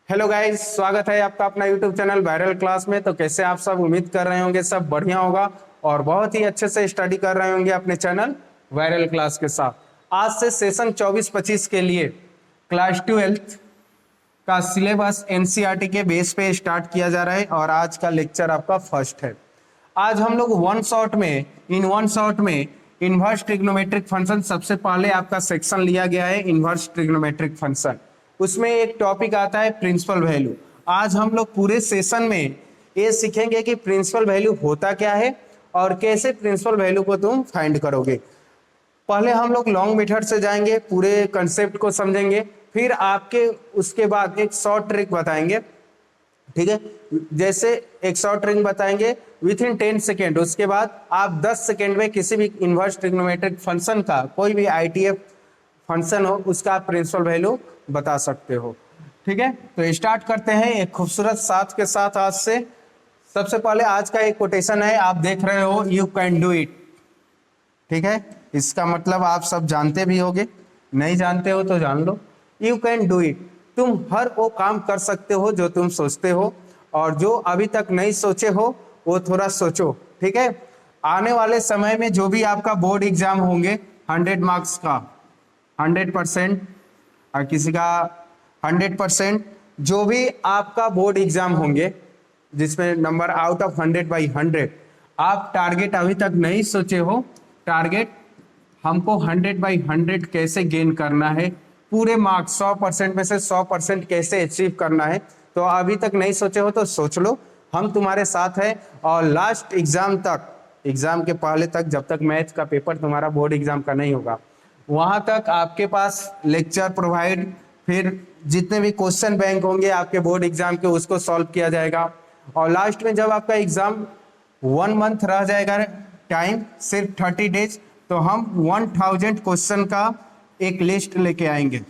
Hello guys, स्वागत है आपका अपना यूट्यूब चैनल वायरल क्लास में। तो कैसे आप सब, उम्मीद कर रहे होंगे सब बढ़िया होगा और बहुत ही अच्छे से स्टडी कर रहे होंगे अपने चैनल वायरल क्लास के साथ। आज से सेशन 24-25 के लिए क्लास 12 का सिलेबस एनसीईआरटी के बेस पे स्टार्ट किया जा रहा है और आज का लेक्चर आपका फर्स्ट है। आज हम लोग वन शॉट में इनवर्स ट्रिग्नोमेट्रिक फंक्शन, सबसे पहले आपका सेक्शन लिया गया है इनवर्स ट्रिग्नोमेट्रिक फंक्शन। उसमें एक टॉपिक आता है प्रिंसिपल वैल्यू। आज हम लोग पूरे सेशन में ये सीखेंगे कि प्रिंसिपल वैल्यू होता क्या है और कैसे प्रिंसिपल वैल्यू को तुम फाइंड करोगे। पहले हम लोग लॉन्ग मेथड से जाएंगे, पूरे कंसेप्ट को समझेंगे, फिर आपके उसके बाद एक शॉर्ट ट्रिक बताएंगे। ठीक है, जैसे एक शॉर्ट ट्रिक बताएंगे विथ इन 10 सेकेंड, उसके बाद आप 10 सेकेंड में किसी भी इनवर्स ट्रिग्नोमेट्रिक फंक्शन का, कोई भी आईटीएफ फंक्शन हो, उसका आप प्रिंसिपल वैल्यू बता सकते हो। ठीक है, तो स्टार्ट करते हैं एक खूबसूरत साथ के साथ। आज से सबसे पहले आज का एक कोटेशन है, आप देख रहे हो, यू कैन डू इट। ठीक है, इसका मतलब आप सब जानते भी होगे, नहीं जानते हो तो जान लो। यू कैन डू इट, तुम हर वो काम कर सकते हो जो तुम सोचते हो, और जो अभी तक नहीं सोचे हो वो थोड़ा सोचो। ठीक है, आने वाले समय में जो भी आपका बोर्ड एग्जाम होंगे 100 मार्क्स का, 100%, और किसी का 100%, जो भी आपका बोर्ड एग्जाम होंगे जिसमें नंबर आउट ऑफ 100/100, आप टारगेट अभी तक नहीं सोचे हो, टारगेट हमको 100/100 कैसे गेन करना है, पूरे मार्क्स 100% में से 100% कैसे अचीव करना है, तो अभी तक नहीं सोचे हो तो सोच लो, हम तुम्हारे साथ हैं। और लास्ट एग्जाम तक, एग्जाम के पहले तक, जब तक मैथ का पेपर तुम्हारा बोर्ड एग्जाम का नहीं होगा, वहां तक आपके पास लेक्चर प्रोवाइड, फिर जितने भी क्वेश्चन बैंक होंगे आपके बोर्ड एग्जाम के, उसको सॉल्व किया जाएगा। और लास्ट में जब आपका एग्जाम 1 मंथ रह जाएगा टाइम, सिर्फ 30 डेज, तो हम 1000 क्वेश्चन का एक लिस्ट लेके आएंगे,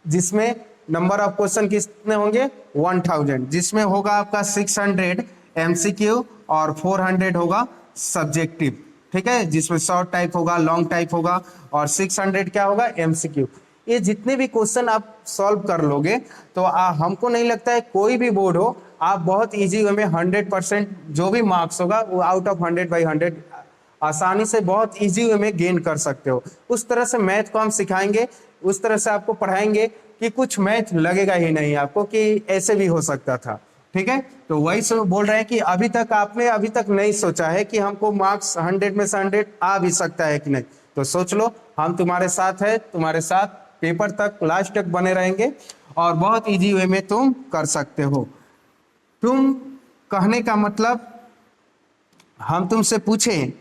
जिसमें नंबर ऑफ क्वेश्चन कितने होंगे 1000, जिसमें होगा आपका 600 एमसीक्यू और 400 होगा सब्जेक्टिव। ठीक है, जिसमें शॉर्ट टाइप होगा, लॉन्ग टाइप होगा, और 600 क्या होगा एमसीक्यू। ये जितने भी क्वेश्चन आप सॉल्व कर लोगे तो हमको नहीं लगता है कोई भी बोर्ड हो, आप बहुत इजी वे में 100% जो भी मार्क्स होगा वो आउट ऑफ 100/100 आसानी से बहुत इजी वे में गेन कर सकते हो। उस तरह से मैथ को हम सिखाएंगे, उस तरह से आपको पढ़ाएंगे कि कुछ मैथ लगेगा ही नहीं आपको कि ऐसे भी हो सकता था। ठीक है, तो वही सब बोल रहे हैं कि आपने अभी तक नहीं सोचा है कि हमको मार्क्स 100 में से 100 आ भी सकता है कि नहीं, तो सोच लो, हम तुम्हारे साथ है, तुम्हारे साथ पेपर तक, लास्ट तक बने रहेंगे और बहुत इजी वे में तुम कर सकते हो। तुम कहने का मतलब, हम तुमसे पूछें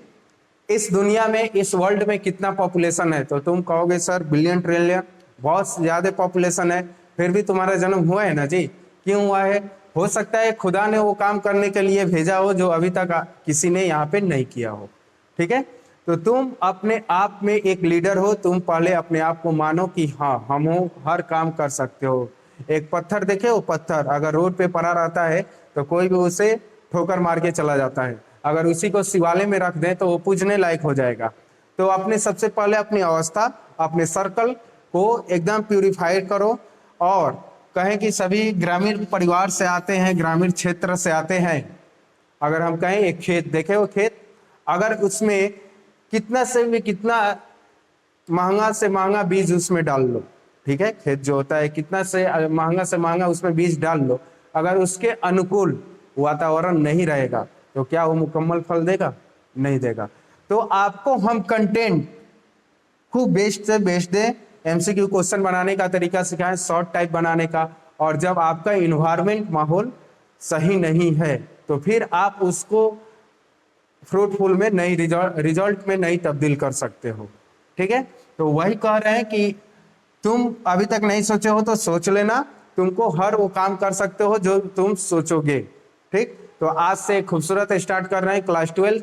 इस दुनिया में, इस वर्ल्ड में कितना पॉपुलेशन है, तो तुम कहोगे सर बिलियन ट्रिलियन, बहुत ज्यादा पॉपुलेशन है। फिर भी तुम्हारा जन्म हुआ है ना जी, क्यों हुआ है? हो सकता है खुदा ने वो काम करने के लिए भेजा हो जो अभी तक किसी ने यहाँ पे नहीं किया हो। ठीक है, तो तुम अपने आप में एक लीडर हो, तुम पहले अपने आप को मानो कि हाँ, हम हो, हर काम कर सकते हो। एक पत्थर देखे, वो पत्थर अगर रोड पे पड़ा रहता है तो कोई भी उसे ठोकर मार के चला जाता है, अगर उसी को शिवालय में रख दें तो वो पूजने लायक हो जाएगा। तो अपने सबसे पहले अपनी अवस्था, अपने सर्कल को एकदम प्यूरिफाई करो। और कहें कि सभी ग्रामीण परिवार से आते हैं, ग्रामीण क्षेत्र से आते हैं, अगर हम कहें एक खेत देखे, वो खेत अगर उसमें कितना से भी कितना महंगा से महंगा बीज उसमें डाल लो, ठीक है, खेत जो होता है कितना से महंगा उसमें बीज डाल लो, अगर उसके अनुकूल वातावरण नहीं रहेगा तो क्या वो मुकम्मल फल देगा? नहीं देगा। तो आपको हम कंटेंट खूब बेस्ट से बेस्ट दे, एमसीक्यू क्वेश्चन बनाने का तरीका सिखाएं, शॉर्ट टाइप बनाने का, और जब आपका इन्वायरमेंट, माहौल सही नहीं है तो फिर आप उसको फ्रूटफुल में नई रिजल्ट में नहीं तब्दील कर सकते हो। ठीक है, तो वही कह रहे हैं कि तुम अभी तक नहीं सोचे हो तो सोच लेना, तुमको हर वो काम कर सकते हो जो तुम सोचोगे। ठीक, तो आज से खूबसूरत स्टार्ट कर रहे हैं क्लास 12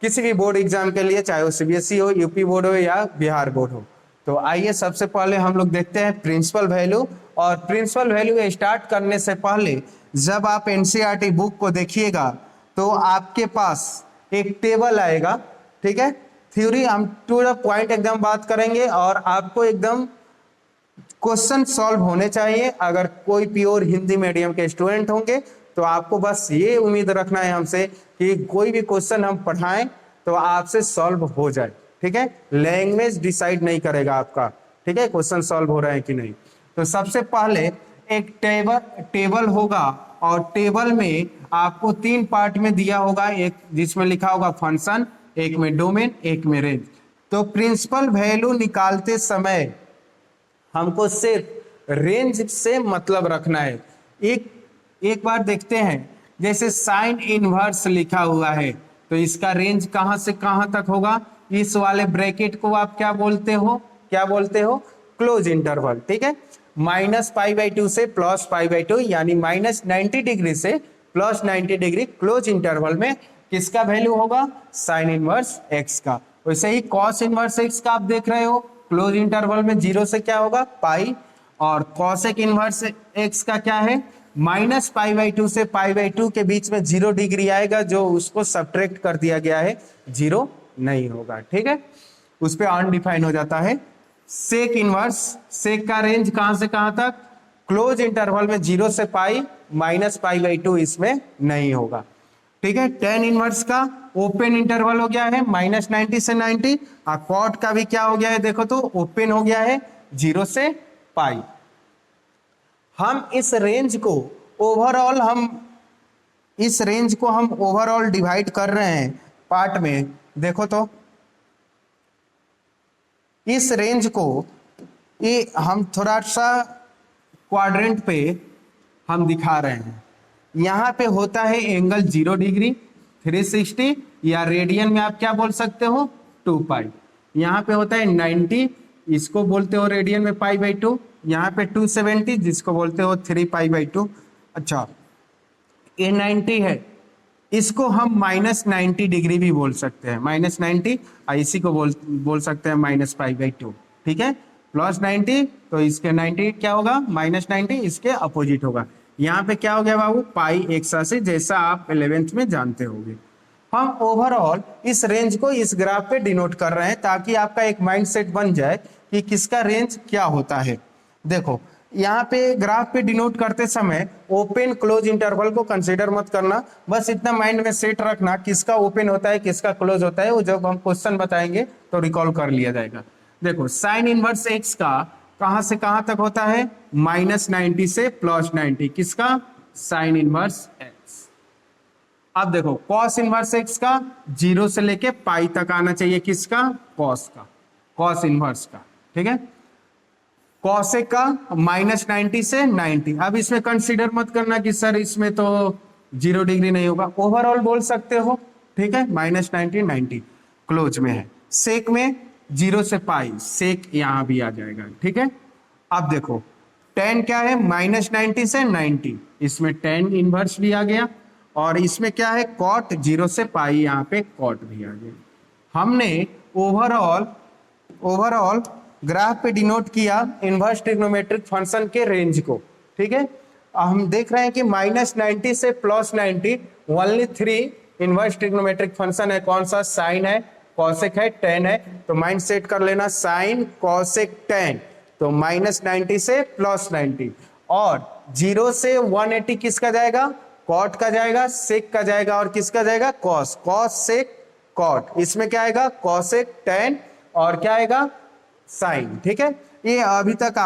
किसी भी बोर्ड एग्जाम के लिए, चाहे वो सीबीएसई हो, यूपी बोर्ड हो या बिहार बोर्ड हो। तो आइए सबसे पहले हम लोग देखते हैं प्रिंसिपल वैल्यू। और प्रिंसिपल वैल्यू स्टार्ट करने से पहले जब आप एनसीईआरटी बुक को देखिएगा तो आपके पास एक टेबल आएगा। ठीक है, थ्योरी हम टू द पॉइंट एकदम बात करेंगे और आपको एकदम क्वेश्चन सॉल्व होने चाहिए। अगर कोई प्योर हिंदी मीडियम के स्टूडेंट होंगे तो आपको बस ये उम्मीद रखना है हमसे कि कोई भी क्वेश्चन हम पढ़ाएं तो आपसे सॉल्व हो जाए, ठीक है। लैंग्वेज डिसाइड नहीं करेगा आपका, ठीक है, क्वेश्चन सॉल्व हो रहे हैं कि नहीं। तो सबसे पहले एक टेबल होगा और टेबल में आपको 3 पार्ट में दिया होगा, एक जिसमें लिखा होगा फंक्शन, एक में डोमेन, एक में रेंज। तो प्रिंसिपल वैल्यू निकालते समय हमको सिर्फ रेंज से मतलब रखना है। एक बार देखते हैं, जैसे साइन इनवर्स लिखा हुआ है तो इसका रेंज कहां से कहां तक होगा? इस वाले ब्रैकेट को आप क्या बोलते हो? क्या बोलते हो? क्लोज इंटरवल, ठीक है। -π/2 से +π/2 यानी -90 डिग्री से +90 डिग्री क्लोज इंटरवल में किसका वैल्यू होगा? साइन इनवर्स x का। वैसे ही कॉस इनवर्स x का आप देख रहे हो, क्लोज इंटरवल में 0 से क्या होगा? पाई। और कॉसेक इनवर्स x का क्या है? -π/2 से π/2 के बीच में 0 डिग्री आएगा, जो उसको सब्ट्रैक्ट कर दिया गया है, 0 नहीं होगा, ठीक है, उस पर अनडिफाइन हो जाता है। सेक इनवर्स, सेक का रेंज कहां से कहां तक? क्लोज इंटरवल में 0 से पाई, -π/2 इसमें नहीं होगा, ठीक है। टेन इनवर्स का ओपन इंटरवल हो गया है -90 से 90, और कॉट का भी क्या हो गया है? देखो तो ओपन हो गया है 0 से पाई। हम इस रेंज को ओवरऑल डिवाइड कर रहे हैं पार्ट में। देखो तो इस रेंज को ये हम थोड़ा सा क्वाड्रेंट पे हम दिखा रहे हैं। यहाँ पे होता है एंगल 0 डिग्री 360, या रेडियन में आप क्या बोल सकते हो? 2 पाई। यहाँ पे होता है 90, इसको बोलते हो रेडियन में π/2। यहाँ पे 270 जिसको बोलते हो 3π/2। अच्छा, ये 90 है, इसको हम -90 डिग्री भी बोल सकते हैं, -90, और इसी को बोल सकते हैं -π/2, ठीक है। +90 तो इसके 90 क्या होगा? -90, इसके अपोजिट होगा। यहाँ पे क्या हो गया बाबू? पाई x, जैसा आप 11th में जानते होंगे। हम ओवरऑल इस रेंज को इस ग्राफ पे डिनोट कर रहे हैं ताकि आपका एक माइंडसेट बन जाए कि किसका रेंज क्या होता है। देखो यहाँ पे ग्राफ पे डिनोट करते समय ओपन क्लोज इंटरवल को कंसीडर मत करना, बस इतना माइंड में सेट रखना किसका ओपन होता है किसका क्लोज होता है, वो जब हम क्वेश्चन बताएंगे तो रिकॉल कर लिया जाएगा। देखो साइन इनवर्स x का कहां से कहां तक होता है? -90 से +90, किसका? Sign inverse x। अब देखो कॉस इनवर्स x का 0 से लेके पाई तक आना चाहिए, किसका? कॉस का, कॉस इनवर्स का, ठीक है। कॉसेक का -90 से 90। अब इसमें कंसीडर मत करना कि सर इसमें तो 0 डिग्री नहीं होगा, ओवरऑल बोल सकते हो, ठीक है। -90 90 क्लोज में है। सेक में 0 से पाई, सेक यहां भी आ जाएगा, ठीक है। अब देखो टेन क्या है? -90 से 90, इसमें टेन इनवर्स भी आ गया, और इसमें क्या है? कॉट 0 से पाई, यहाँ पे कॉट भी आ गया। हमने ओवरऑल ग्राफ पे डिनोट किया इनवर्स ट्रिग्नोमेट्रिक फंक्शन के रेंज को, ठीक है। हम देख रहे हैं कि -90 से +90 ओनली 3 इनवर्स ट्रिग्नोमेट्रिक फंक्शन है। कौन सा? साइन है, कॉसेक है, टेन है। तो माइंड सेट कर लेना, साइन कॉसेक टेन। तो -90 से +90, और 0 से 180 किसका जाएगा? कॉट का जाएगा, सेक का जाएगा, और किसका जाएगा? Cos, cos sec cot. इसमें क्या आएगा? कॉसेक टेन, और क्या आएगा? साइन, ठीक है। ये अभी तक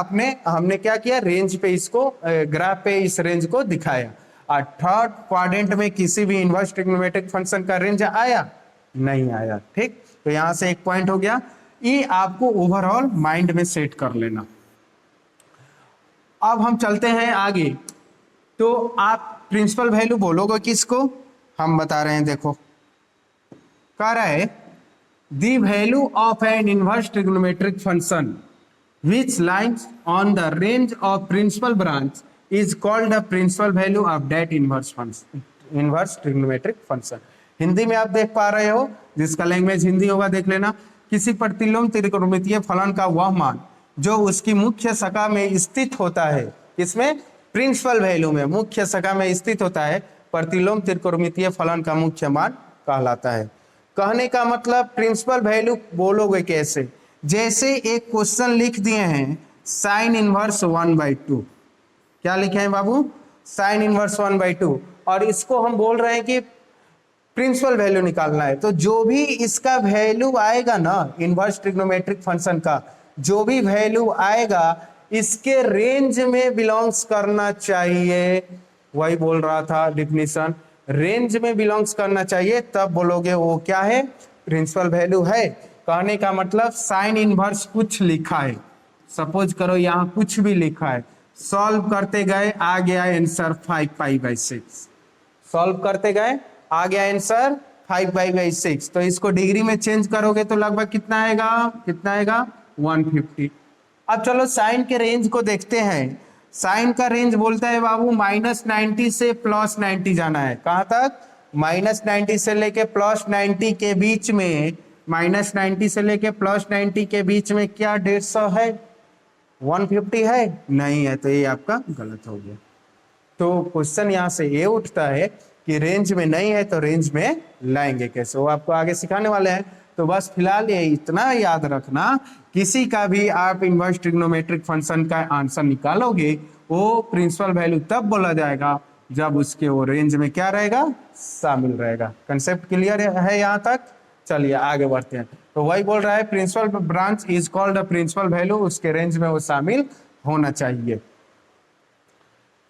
हमने क्या किया? रेंज पे इसको ग्राफ पे इस रेंज को दिखाया। और थर्ड क्वाड्रेंट में किसी भी इनवर्स ट्रिग्नोमेट्रिक फंक्शन का रेंज आया? नहीं आया, ठीक। तो यहां से एक पॉइंट हो गया, ये आपको ओवरऑल माइंड में सेट कर लेना। अब हम चलते हैं आगे। तो आप प्रिंसिपल वैल्यू बोलोगे किसको? हम बता रहे हैं, देखो कह रहा है the value of an inverse trigonometric function which lies on the range of principal branch is called the principal value of that inverse trigonometric function। Hindi में आप देख पा रहे हो, जिसका लैंग्वेज हिंदी होगा देख लेना। किसी प्रतिलोम त्रिकोणमितीय फलन का वह मान जो उसकी मुख्य शाखा में स्थित होता है, इसमें प्रिंसिपल वैल्यू में मुख्य शाखा में स्थित होता है, प्रतिलोम त्रिकोणमितीय फलन का मुख्य मान कहलाता है। कहने का मतलब प्रिंसिपल वैल्यू बोलोगे कैसे? जैसे एक क्वेश्चन लिख दिए हैं साइन इनवर्स 1/2। क्या लिखे हैं बाबू? Sine inverse 1/2। और इसको हम बोल रहे हैं कि प्रिंसिपल वैल्यू निकालना है। तो जो भी इसका वैल्यू आएगा ना, इनवर्स ट्रिग्नोमेट्रिक फंक्शन का जो भी वैल्यू आएगा इसके रेंज में बिलोंग्स करना चाहिए। वही बोल रहा था डिफिनीशन, रेंज में बिलोंग्स करना चाहिए, तब बोलोगे वो क्या है, प्रिंसिपल वैल्यू है। कहने का मतलब साइन इनवर्स कुछ लिखा है, सपोज करो यहाँ कुछ भी लिखा है, सॉल्व करते गए आ गया आंसर 5π/6। सॉल्व करते गए आ गया आंसर 5π/6। तो इसको डिग्री में चेंज करोगे तो लगभग कितना आएगा, कितना आएगा 150। अब चलो साइन के रेंज को देखते हैं। साइन का रेंज बोलता है बाबू -90 से +90 जाना है। कहां तक? -90 से लेके +90 के बीच में, -90 से लेके +90 के बीच में क्या 150 है, 150 है? नहीं है, तो ये आपका गलत हो गया। तो क्वेश्चन यहां से ये उठता है कि रेंज में नहीं है तो रेंज में लाएंगे कैसे, वो आपको आगे सिखाने वाले हैं। तो बस फिलहाल ये इतना याद रखना, किसी का भी आप इनवर्स ट्रिग्नोमेट्रिक फंक्शन का आंसर निकालोगे वो प्रिंसिपल वैल्यू तब बोला जाएगा जब उसके वो रेंज में क्या रहेगा, शामिल रहेगा। कंसेप्ट क्लियर है यहाँ तक? चलिए आगे बढ़ते हैं। तो वही बोल रहा है principal branch is called a principal value, उसके रेंज में वो शामिल होना चाहिए।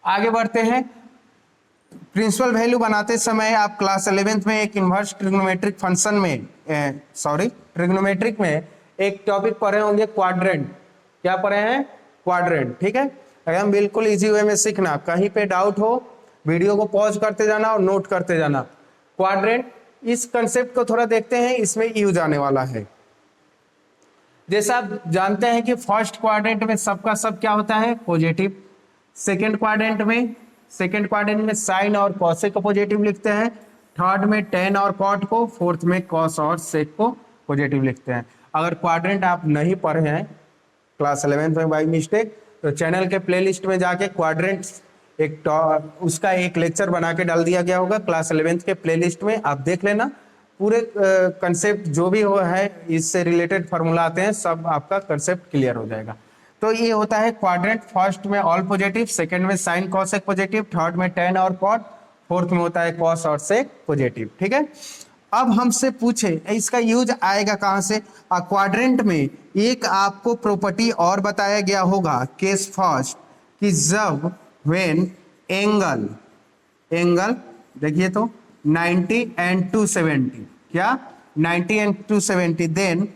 आगे बढ़ते हैं। प्रिंसिपल वैल्यू बनाते समय आप क्लास 11th में एक इनवर्स ट्रिग्नोमेट्रिक फंक्शन में ट्रिग्नोमेट्रिक में एक टॉपिक पढ़े होंगे, क्वाड्रेंट। क्या पढ़े हैं? क्वाड्रेंट। ठीक है, एकदम बिल्कुल इजी वे में सीखना। कहीं पे डाउट हो वीडियो को पॉज करते जाना और नोट करते जाना। क्वाड्रेंट, इस कंसेप्ट को थोड़ा देखते हैं, इसमें यूज आने वाला है। जैसा आप जानते हैं कि फर्स्ट क्वाड्रेंट में सबका सब क्या होता है, पॉजिटिव। सेकेंड क्वाड्रेंट में साइन और कॉसेक को पॉजिटिव लिखते हैं। थर्ड में टेन और कॉट को, फोर्थ में कॉस और सेक को पॉजिटिव लिखते हैं। अगर क्वाड्रेंट आप नहीं पढ़े हैं क्लास 11th में बाय मिस्टेक, तो चैनल के प्लेलिस्ट में जाके क्वाड्रेंट उसका एक लेक्चर बना के डाल दिया गया होगा क्लास 11th के प्लेलिस्ट में, आप देख लेना। पूरे कंसेप्ट जो भी हो है इससे रिलेटेड फार्मूला आते हैं, सब आपका कंसेप्ट क्लियर हो जाएगा। तो ये होता है क्वाड्रेंट। फर्स्ट में ऑल पॉजिटिव, सेकंड में साइन कॉसेक पॉजिटिव, थर्ड में टेन और कॉट, फोर्थ में होता है कॉस और सेक पॉजिटिव। ठीक है, अब हमसे पूछे इसका यूज आएगा कहां से? क्वाड्रेंट में एक आपको प्रॉपर्टी और बताया गया होगा, केस फर्स्ट, कि जब व्हेन एंगल देखिए तो 90 and 270, क्या 90 and 270, देन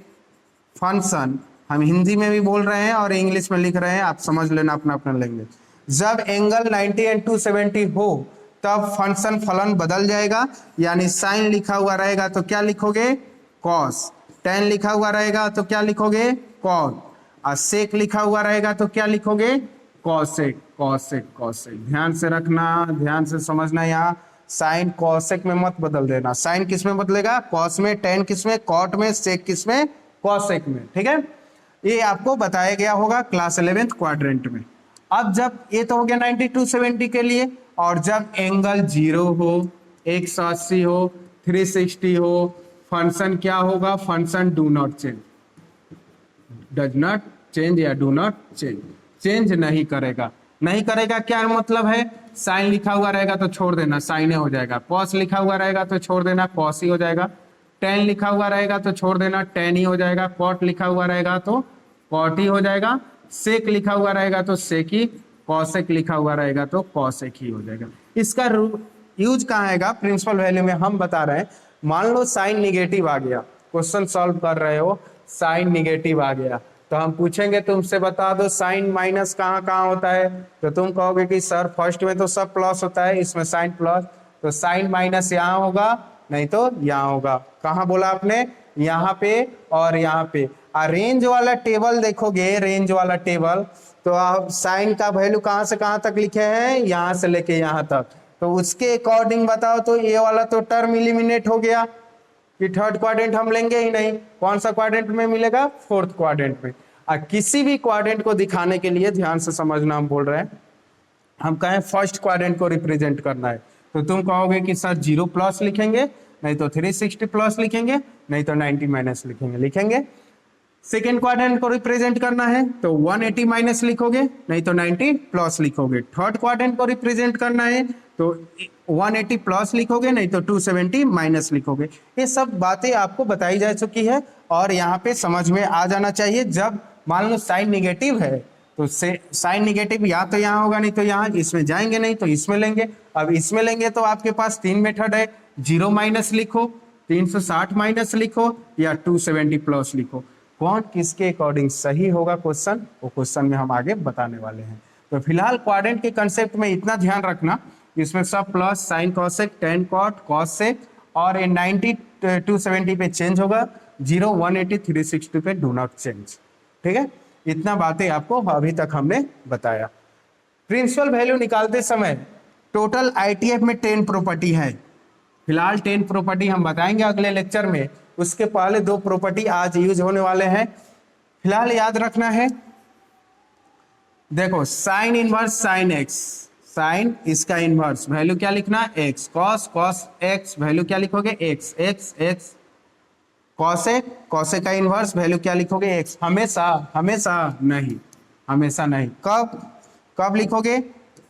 फंक्शन, हम हिंदी में भी बोल रहे हैं और इंग्लिश में लिख रहे हैं, आप समझ लेना अपना अपना लैंग्वेज। जब एंगल 90 and 270 हो तब फंक्शन फलन बदल जाएगा, यानी साइन लिखा हुआ रहेगा तो क्या लिखोगे, कॉस। टेन लिखा हुआ रहेगा तो क्या लिखोगे, कॉट। और सेक लिखा हुआ रहेगा तो क्या लिखोगे, कॉसेक। ध्यान से रखना, ध्यान से समझना। यहाँ साइन कॉसेक में मत बदल देना। साइन किस में बदलेगा, कॉस में, टेन किस में, कॉट में, सेक किस में, कॉसेक में। ठीक है, ये आपको बताया गया होगा क्लास 11th क्वाड्रेंट में। अब जब ये तो हो गया 90 270 के लिए, और जब एंगल 0 हो, 180 हो, 360 हो, फंक्शन क्या होगा, function do not change, does not change या डू नॉट चेंज, चेंज नहीं करेगा। नहीं करेगा क्या मतलब है, साइन लिखा हुआ रहेगा तो छोड़ देना, साइन हो जाएगा। कॉस लिखा हुआ रहेगा तो छोड़ देना, कॉस ही हो जाएगा। टेन लिखा हुआ रहेगा तो छोड़ देना, टेन ही हो जाएगा। कॉट लिखा हुआ रहेगा तो कॉट ही हो जाएगा। सेक लिखा हुआ रहेगा तो सेक ही, कॉसेक लिखा हुआ रहेगा तो कॉसेक ही हो जाएगा। इसका यूज कहाँ आएगा, प्रिंसिपल वैल्यू में हम बता रहे हैं। मान लो साइन निगेटिव आ गया, क्वेश्चन सॉल्व कर रहे हो, साइन निगेटिव आ गया, तो हम पूछेंगे तुमसे बता दो साइन माइनस कहाँ कहाँ होता है, तो तुम कहोगे कि सर फर्स्ट में तो सब प्लस होता है, इसमें साइन प्लस, तो साइन माइनस यहाँ होगा, नहीं तो यहाँ होगा। कहाँ बोला आपने, यहाँ पे और यहाँ पे। रेंज वाला टेबल देखोगे, रेंज वाला टेबल, तो आप साइन का वैल्यू कहाँ से कहाँ तक लिखे हैं, यहाँ से लेके यहाँ तक, तो उसके अकॉर्डिंग बताओ। तो ये वाला तो टर्म इलिमिनेट हो गया कि थर्ड क्वाड्रेंट हम लेंगे ही नहीं। कौन सा क्वाड्रेंट में मिलेगा, फोर्थ क्वाड्रेंट में। किसी भी क्वाड्रेंट को दिखाने के लिए ध्यान से समझना, हम बोल रहे हैं, हम कहें फर्स्ट क्वाड्रेंट को रिप्रेजेंट करना है, तो तुम कहोगे कि सर 0 प्लस लिखेंगे, नहीं तो 360 प्लस लिखेंगे, नहीं तो 90 माइनस लिखेंगे। सेकेंड क्वाड्रेंट को रिप्रेजेंट करना है तो 180 माइनस लिखोगे, नहीं तो 90 प्लस लिखोगे। थर्ड क्वाड्रेंट को रिप्रेजेंट करना है तो 180 प्लस लिखोगे, नहीं तो 270 माइनस लिखोगे। ये सब बातें आपको बताई जा चुकी है और यहाँ पे समझ में आ जाना चाहिए। जब मान लो साइन निगेटिव है तो साइन निगेटिव या तो यहाँ होगा, नहीं तो यहाँ, इसमें जाएंगे नहीं तो इसमें लेंगे। अब इसमें लेंगे तो आपके पास तीन मेथड है, 0 माइनस लिखो, 360 माइनस लिखो या 270 प्लस लिखो। कौन किसके अकॉर्डिंग सही होगा क्वेश्चन, वो क्वेश्चन में हम आगे बताने वाले हैं। तो फिलहाल क्वाड्रेंट के कंसेप्ट में इतना ध्यान रखना, इसमें सब plus sine cosec tan cot cosec और 90 270 पे चेंज होगा, 0 180 360 पे डू नॉट चेंज। ठीक है, इतना बातें आपको अभी तक हमने बताया। प्रिंसिपल वैल्यू निकालते समय टोटल आईटीएफ में 10 प्रॉपर्टी है। फिलहाल 10 प्रॉपर्टी हम बताएंगे अगले लेक्चर में, उसके पहले 2 प्रॉपर्टी आज यूज होने वाले हैं। फिलहाल याद रखना है, देखो sine inverse sine x, sine इसका इनवर्स वैल्यू क्या लिखना, x, cos cos x value क्या लिखोगे, x x x, cosec cosec का इनवर्स वैल्यू क्या लिखोगे, एक्स। हमेशा हमेशा नहीं, हमेशा नहीं, कब कब लिखोगे,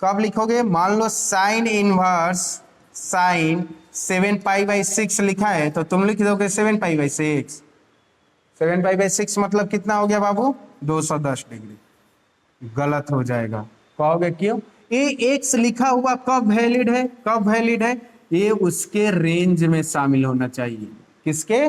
कब लिखोगे, मान लो sine inverse sine 7 pi by 6 लिखा है तो तुम लिख दोगे 7 पाई बाई 6। 7 पाई बाई 6 मतलब कितना हो गया बाबू, 210 डिग्री। गलत हो जाएगा, कहोगे क्यों, ये एक्स लिखा हुआ कब वैलिड है, कब वैलिड है, ये उसके रेंज में शामिल होना चाहिए। किसके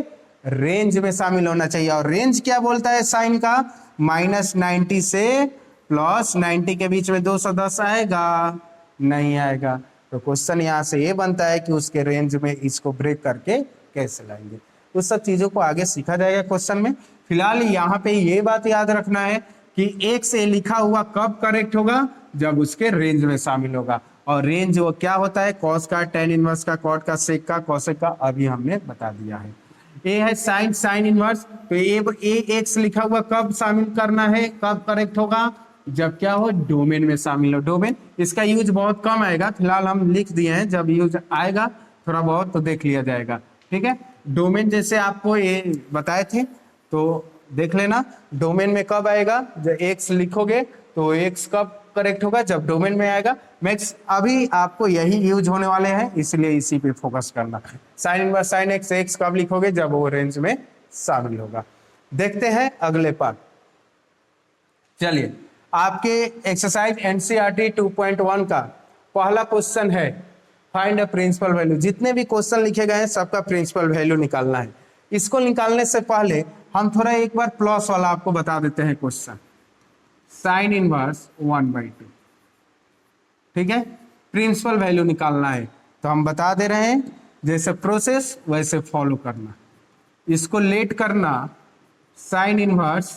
रेंज में शामिल होना चाहिए। और रेंज क्या बोलता है साइन का, -90 से +90 के बीच में 210 आएगा, नहीं आएगा। तो क्वेश्चन यहाँ से ये बनता है कि उसके रेंज में इसको ब्रेक करके कैसे लाएंगे। उस सब चीजों को आगे सीखा जाएगा क्वेश्चन में। फिलहाल यहाँ पे ये बात याद रखना है कि एक से लिखा हुआ कब करेक्ट होगा, जब उसके रेंज में शामिल होगा। और रेंज वो क्या होता है, कॉस का, टेन इनवर्स का, कॉट का, सेक का, कॉसेक का, अभी हमने बता दिया है। ए है साइन साइन इनवर्स, तो ए एक्स लिखा हुआ कब शामिल करना है, कब करेक्ट होगा, जब क्या हो, डोमेन में शामिल हो। डोमेन इसका यूज बहुत कम आएगा, फिलहाल हम लिख दिए हैं, जब यूज आएगा थोड़ा बहुत तो देख लिया जाएगा। ठीक है, डोमेन जैसे आपको ये बताए थे तो देख लेना, डोमेन में कब आएगा, जब एक्स लिखोगे तो एक्स कब करेक्ट होगा, जब डोमेन में आएगा। मैक्स अभी आपको यही यूज होने वाले हैं, इसलिए इसी पे फोकस करना। Sign inverse sine x, x कब लिखोगे, जब वो रेंज में शामिल होगा। देखते हैं अगले पार्ट। चलिए, आपके एक्सरसाइज एनसीईआरटी 2.1 का पहला क्वेश्चन है फाइंड अ प्रिंसिपल वैल्यू। जितने भी क्वेश्चन लिखे गए हैं सबका प्रिंसिपल वैल्यू निकालना है। इसको निकालने से पहले हम थोड़ा एक बार प्लस वाला आपको बता देते हैं क्वेश्चन। साइन इनवर्स 1/2, ठीक है, प्रिंसिपल वैल्यू निकालना है तो हम बता दे रहे हैं, जैसे प्रोसेस वैसे फॉलो करना। इसको लेट करना, साइन इनवर्स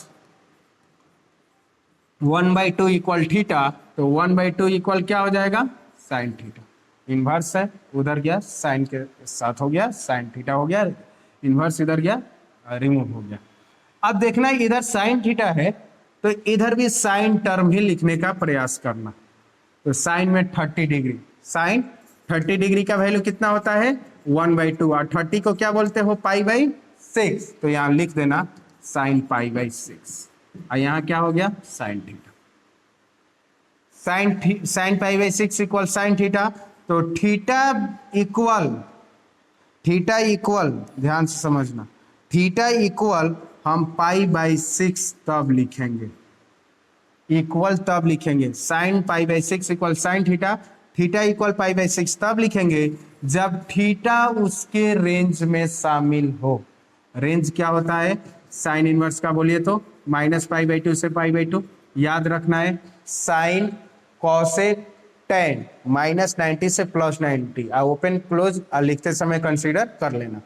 1/2 इक्वल थीटा, तो 1/2 इक्वल क्या हो जाएगा, साइन थीटा। इनवर्स है, उधर गया साइन के साथ हो गया, साइन थीटा हो गया, इनवर्स इधर गया, रिमूव हो गया। अब देखना इधर साइन थीटा है तो इधर भी साइन टर्म ही लिखने का प्रयास करना। तो साइन में 30 डिग्री, साइन 30 डिग्री का वैल्यू कितना होता है, 1/2, और 30 को क्या बोलते हो, π/6, तो यहाँ लिख देना साइन π/6। और यहाँ क्या हो गया, sine theta. Sine π/6 equal sine theta, तो थीटा इक्वल ध्यान से समझना, थीटा इक्वल हम π/6 तब लिखेंगे, इक्वल तब लिखेंगे। Sine π/6 equal sine theta, theta equal π/6 तब लिखेंगे जब थीटा उसके रेंज में शामिल हो। रेंज क्या होता है, साइन इनवर्स का बोलिए तो -π/2 से π/2। याद रखना है साइन कॉसेक टेन -90 से +90, ओपन क्लोज लिखते समय कंसीडर कर लेना।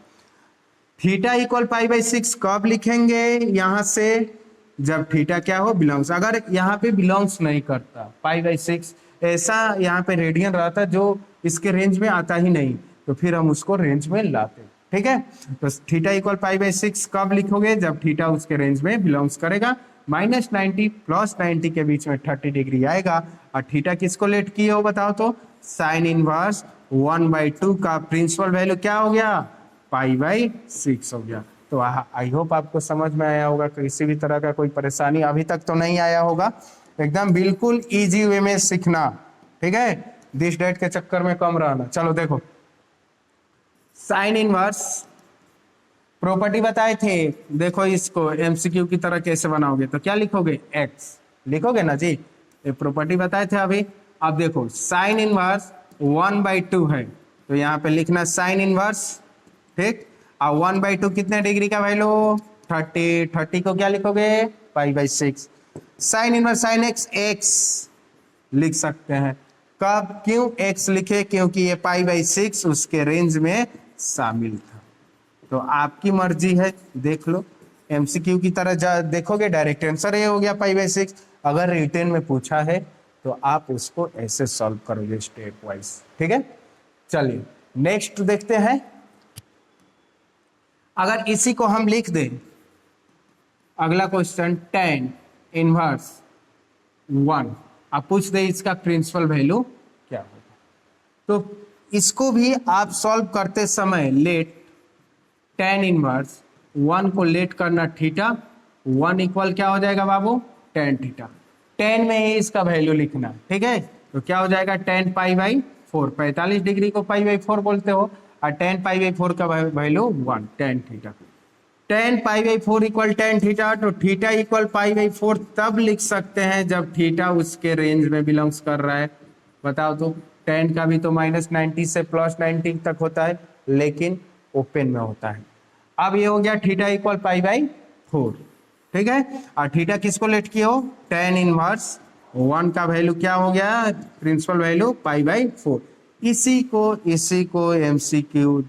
थीटा इक्वल π/6 कब लिखेंगे, यहां से जब थीटा क्या हो, बिलोंग्स। अगर यहाँ पे बिलोंग्स नहीं करता π/6, ऐसा यहाँ पे रेडियन रहता जो इसके रेंज में आता ही नहीं, तो फिर हम उसको रेंज में लाते। ठीक है, तो थीटा इक्वल π/6 कब लिखोगे, जब थीटा उसके रेंज में बिलोंग्स करेगा। -90 +90 के बीच में 30 डिग्री आएगा। और थीटा किसको लेट किए हो बताओ तो, साइन इनवर्स 1/2 का प्रिंसिपल वैल्यू क्या हो गया, π/6 हो गया। तो आई होप आपको समझ में आया होगा, किसी भी तरह का कोई परेशानी अभी तक तो नहीं आया होगा। एकदम बिल्कुल इजी वे में सीखना, ठीक है, दिस डेट के चक्कर में कम रहना। चलो देखो, साइन इनवर्स प्रॉपर्टी बताए थे, देखो इसको एमसीक्यू की तरह कैसे बनाओगे, तो क्या लिखोगे, एक्स लिखोगे ना जी, ये प्रॉपर्टी बताए थे अभी। अब देखो साइन इनवर्स 1/2 है, तो यहाँ पे लिखना साइन इनवर्स, ठीक। और 1/2 कितने डिग्री का वैल्यू, 30, 30 को क्या लिखोगे, π/6। Sine inverse sine x, x लिख सकते हैं, कब, क्यों एक्स लिखे, क्योंकि ये π/6 उसके रेंज में शामिल था। तो आपकी मर्जी है, देख लो, एमसीक्यू की तरह देखोगे डायरेक्ट आंसर ये हो गया π/6। अगर रिटर्न में पूछा है तो आप उसको ऐसे सॉल्व करोगे स्टेप वाइज, ठीक है। चलिए नेक्स्ट देखते हैं, अगर इसी को हम लिख दें, अगला क्वेश्चन tan इनवर्स 1, आप पूछ दे इसका प्रिंसिपल वैल्यू क्या होगा, तो इसको भी आप सॉल्व करते समय लेट tan इनवर्स 1 को लेट करना थीटा, 1 इक्वल क्या हो जाएगा बाबू, tan थीटा, tan में ही इसका वैल्यू लिखना, ठीक है। तो क्या हो जाएगा, tan π/4, 45 डिग्री को π/4 बोलते हो, और tan π/4 का value 1, tan theta, tan π/4 equal tan theta, तो थीटा इक्वल π/4 तब लिख सकते हैं जब थीटा उसके रेंज में बिलोंग्स कर रहा है। बताओ तो, tan का भी तो -90 से +90 तक होता है, लेकिन ओपन में होता है। अब ये हो गया थीटा इक्वल π/4, ठीक है। और थीटा किसको लेट किए हो, tan इनवर्स 1 का वैल्यू क्या हो गया, प्रिंसिपल वैल्यू π/4। इसी को एमसीक्यू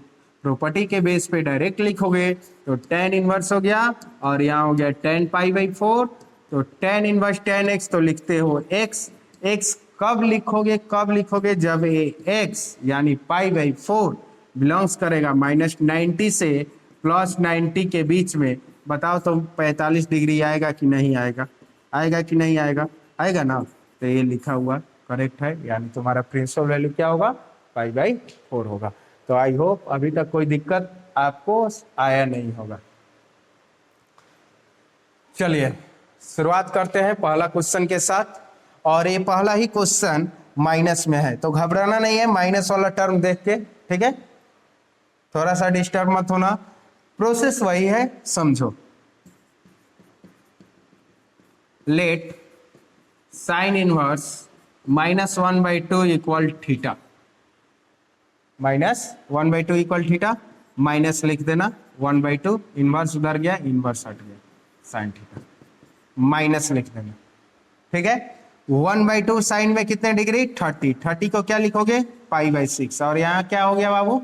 प्रॉपर्टी के बेस पे डायरेक्ट लिखोगे, तो tan इनवर्स हो गया, और यहाँ हो गया tan π/4, तो tan इनवर्स tan x तो लिखते हो x, x कब लिखोगे, जब ये x यानी π/4 बिलोंग्स करेगा -90 से +90 के बीच में। बताओ तो 45 डिग्री आएगा कि नहीं आएगा, आएगा ना, तो ये लिखा हुआ करेक्ट है, यानी तुम्हारा प्रिंसिपल वैल्यू क्या होगा, π/4 होगा। तो आई होप अभी तक कोई दिक्कत आपको आया नहीं होगा। चलिए शुरुआत करते हैं पहला क्वेश्चन के साथ, और ये पहला ही क्वेश्चन माइनस में है, तो घबराना नहीं है माइनस वाला टर्म देख के, ठीक है, थोड़ा सा डिस्टर्ब मत होना, प्रोसेस वही है, समझो। Late sine inverse -1/2 equal theta, -1/2 equal theta, minus लिख देना 1/2, इनवर्स उधर गया, इनवर्स हट गया, साइन थीटा माइनस लिख देना, ठीक है। 1/2 साइन में कितने डिग्री, 30, 30 को क्या लिखोगे, π/6, और यहाँ क्या हो गया बाबू,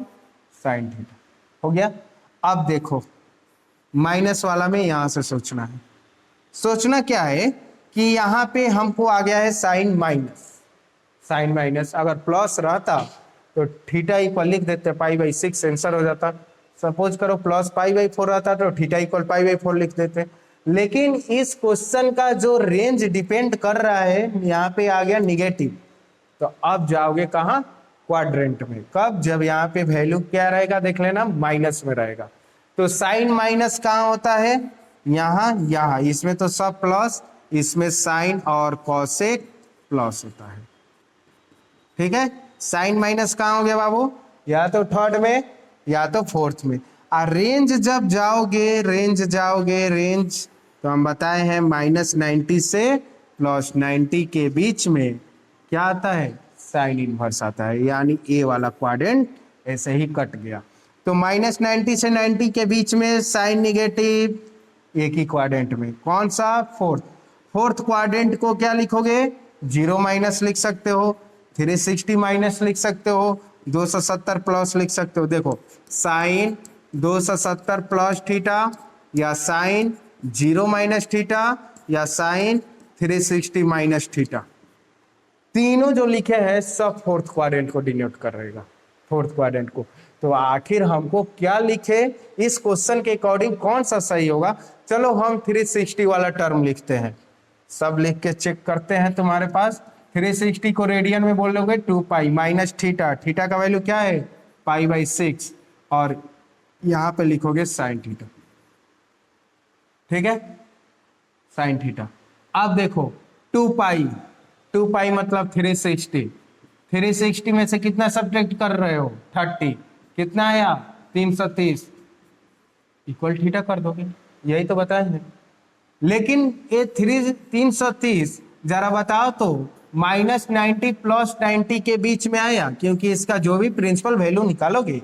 साइन थीटा हो गया। अब देखो माइनस वाला में यहां से सोचना है, सोचना क्या है कि यहाँ पे हमको आ गया है साइन माइनस, अगर प्लस रहता तो थीटा इक्वल लिख देते, π/6 आंसर हो जाता। सपोज करो प्लस π/4 रहता तो थीटा इक्वल π/4 लिख देते, लेकिन इस क्वेश्चन का जो रेंज डिपेंड कर रहा है, यहाँ पे आ गया निगेटिव, तो अब जाओगे कहाँ, क्वाड्रेंट में। कब, जब यहाँ पे वैल्यू क्या रहेगा, देख लेना, माइनस में रहेगा। तो साइन माइनस कहाँ होता है, यहाँ, इसमें तो सब प्लस, इसमें साइन और कॉसेक प्लस होता है, ठीक है। साइन माइनस कहाँ हो गया बाबू, या तो थर्ड में या तो फोर्थ में। और रेंज जब जाओगे, रेंज तो हम बताए हैं -90 से +90 के बीच में क्या आता है, साइन इनवर्स आता है, यानी ए वाला क्वाड्रेंट ऐसे ही कट गया। तो -90 से 90 के बीच में साइन निगेटिव, एक ही क्वाड्रेंट में, कौन सा, फोर्थ क्वाड्रेंट को क्या लिखोगे, 0 माइनस लिख सकते हो, 360 माइनस लिख सकते हो, 270 प्लस लिख सकते हो। देखो साइन 270 प्लस थीटा, या साइन 0 माइनस थीटा, या साइन 360 माइनस थीटा, तीनों जो लिखे हैं सब फोर्थ क्वाड्रेंट को डिनोट कर रहेगा, फोर्थ क्वाड्रेंट को। तो आखिर हमको क्या लिखे, इस क्वेश्चन के अकॉर्डिंग कौन सा सही होगा। चलो हम 360 वाला टर्म लिखते हैं, सब लिख के चेक करते हैं। तुम्हारे पास 360 को रेडियन में बोलोगे 2π माइनस थीटा, थीटा का वैल्यू क्या है, π/6, और यहाँ पे लिखोगे साइन थीटा। ठीक है, साइन थीटा। अब देखो 2 पाई मतलब 360, 360 में से कितना सब्ट्रैक्ट कर रहे हो 30, कितना आया 330, इक्वल थीटा कर दोगे, यही तो बताए हैं। लेकिन ये 330 जरा बताओ तो -90 प्लस 90 के बीच में आया, क्योंकि इसका जो भी प्रिंसिपल वैल्यू निकालोगे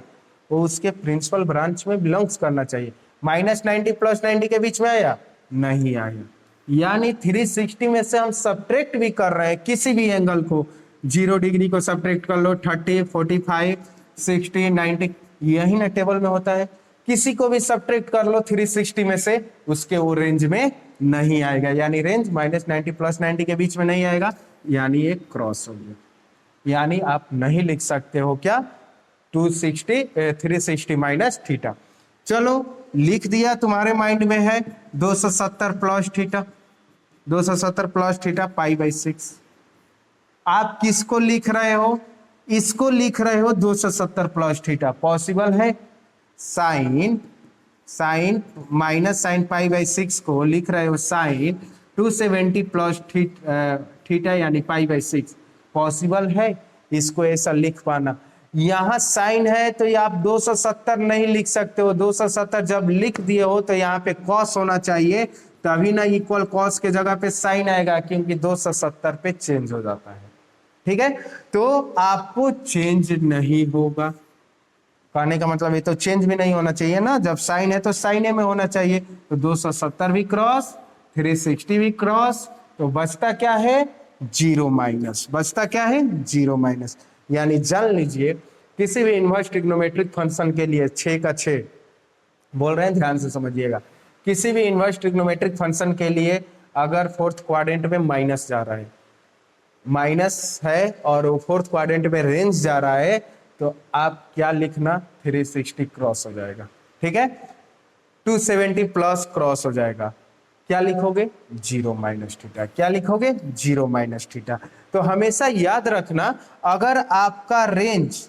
वो उसके प्रिंसिपल ब्रांच में बिलोंग्स करना चाहिए। -90 प्लस 90 के बीच में आया, नहीं आया। यानी 360 में से हम सब्ट्रैक्ट भी कर रहे हैं किसी भी एंगल को, 0 डिग्री को सब्ट्रैक्ट कर लो, 30, 45, 60, 90, यही ना टेबल में होता है। किसी को भी सब्ट्रैक्ट कर लो 360 में से, उसके वो रेंज में नहीं आएगा, यानी रेंज -90 प्लस 90 के बीच में नहीं आएगा, यानी ये क्रॉस हो गया। यानी आप नहीं लिख सकते हो क्या 360 माइनस थीटा। चलो लिख दिया, तुम्हारे माइंड में है 270 प्लस थीटा, 270 प्लस थीटा π/6। आप किसको लिख रहे हो, इसको लिख रहे हो 270 प्लस थीटा, पॉसिबल है। साइन माइनस साइन π/6 को लिख रहे हो साइन 270 प्लस थीटा यानी π/6, पॉसिबल है इसको ऐसा लिख पाना। यहाँ साइन है तो ये आप 270 नहीं लिख सकते हो, 270 जब लिख दिए हो तो यहाँ पे कॉस होना चाहिए, तभी ना इक्वल कॉस के जगह पे साइन आएगा, क्योंकि 270 पे चेंज हो जाता है। ठीक है, तो आपको चेंज नहीं होगा, कहने का मतलब ये तो चेंज भी नहीं होना चाहिए ना, जब साइन है तो साइन में होना चाहिए। तो 270 भी क्रॉस, 360 भी क्रॉस, तो बचता क्या है 0 माइनस, बचता क्या है 0 माइनस। यानी जान लीजिए किसी भी इनवर्स ट्रिग्नोमेट्रिक फंक्शन के लिए 6 का 6 बोल रहे हैं, ध्यान से समझिएगा। किसी भी इनवर्स ट्रिग्नोमेट्रिक फंक्शन के लिए अगर फोर्थ क्वाड्रेंट में माइनस जा रहा है, माइनस है और वो फोर्थ क्वाड्रेंट में रेंज जा रहा है, तो आप क्या लिखना 360 क्रॉस हो जाएगा। ठीक है, 270 प्लस क्रॉस हो जाएगा, क्या लिखोगे 0 माइनस थीटा, क्या लिखोगे 0 माइनस थीटा। तो हमेशा याद रखना, अगर आपका रेंज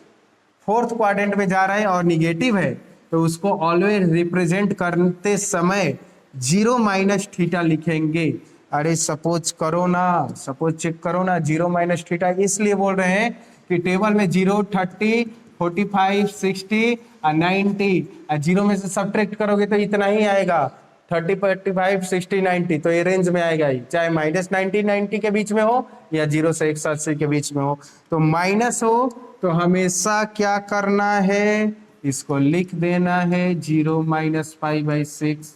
फोर्थ क्वाड्रेंट में जा रहा है और निगेटिव है तो उसको ऑलवेज रिप्रेजेंट करते समय 0 माइनस थीटा लिखेंगे। अरे सपोज करो ना, सपोज चेक करो ना, 0 माइनस थीटा इसलिए बोल रहे हैं कि टेबल में 0, 30, 45, 60 और 90, 0 में से सब्ट्रैक्ट करोगे तो इतना ही आएगा, 30, 45, 60, 90, तो ये रेंज में आएगा ही, चाहे -90, 90 के बीच में हो या 0 से 180 के बीच में हो। तो माइनस हो तो हमेशा क्या करना है, इसको लिख देना है 0 माइनस π/6।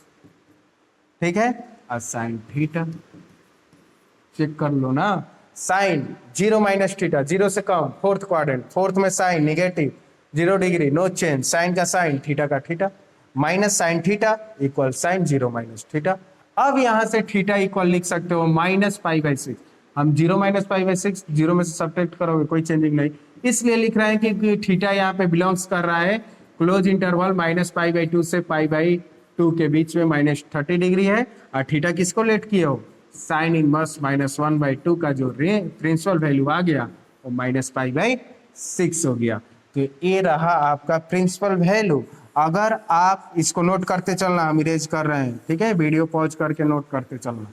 ठीक है, और साइन थीटा चेक कर लो ना, साइन 0 माइनस थीटा, 0 से कम, फोर्थ क्वाड्रेंट, फोर्थ में sine negative, 0 degree, no change, sine का साइन, थीटा का theta, minus sine theta equal sine 0 minus theta. अब यहां से थीटा इक्वल लिख सकते हो माइनस π/6। हम 0 माइनस π/6 0 में से सब्ट्रैक्ट करोगे कोई चेंजिंग नहीं, इसलिए लिख रहे हैं कि थीटा यहाँ पे बिलोंग्स कर रहा है क्लोज इंटरवल -π/2 से π/2 के बीच में -30 डिग्री है, और थीटा किसको लेट किए हो, साइन इनवर्स -1/2 का जो प्रिंसिपल वैल्यू आ गया वो -π/6 हो गया। तो ये रहा आपका प्रिंसिपल वैल्यू। अगर आप इसको नोट करते चलना, हम इरेज कर रहे हैं, ठीक है, वीडियो पॉज करके नोट करते चलना।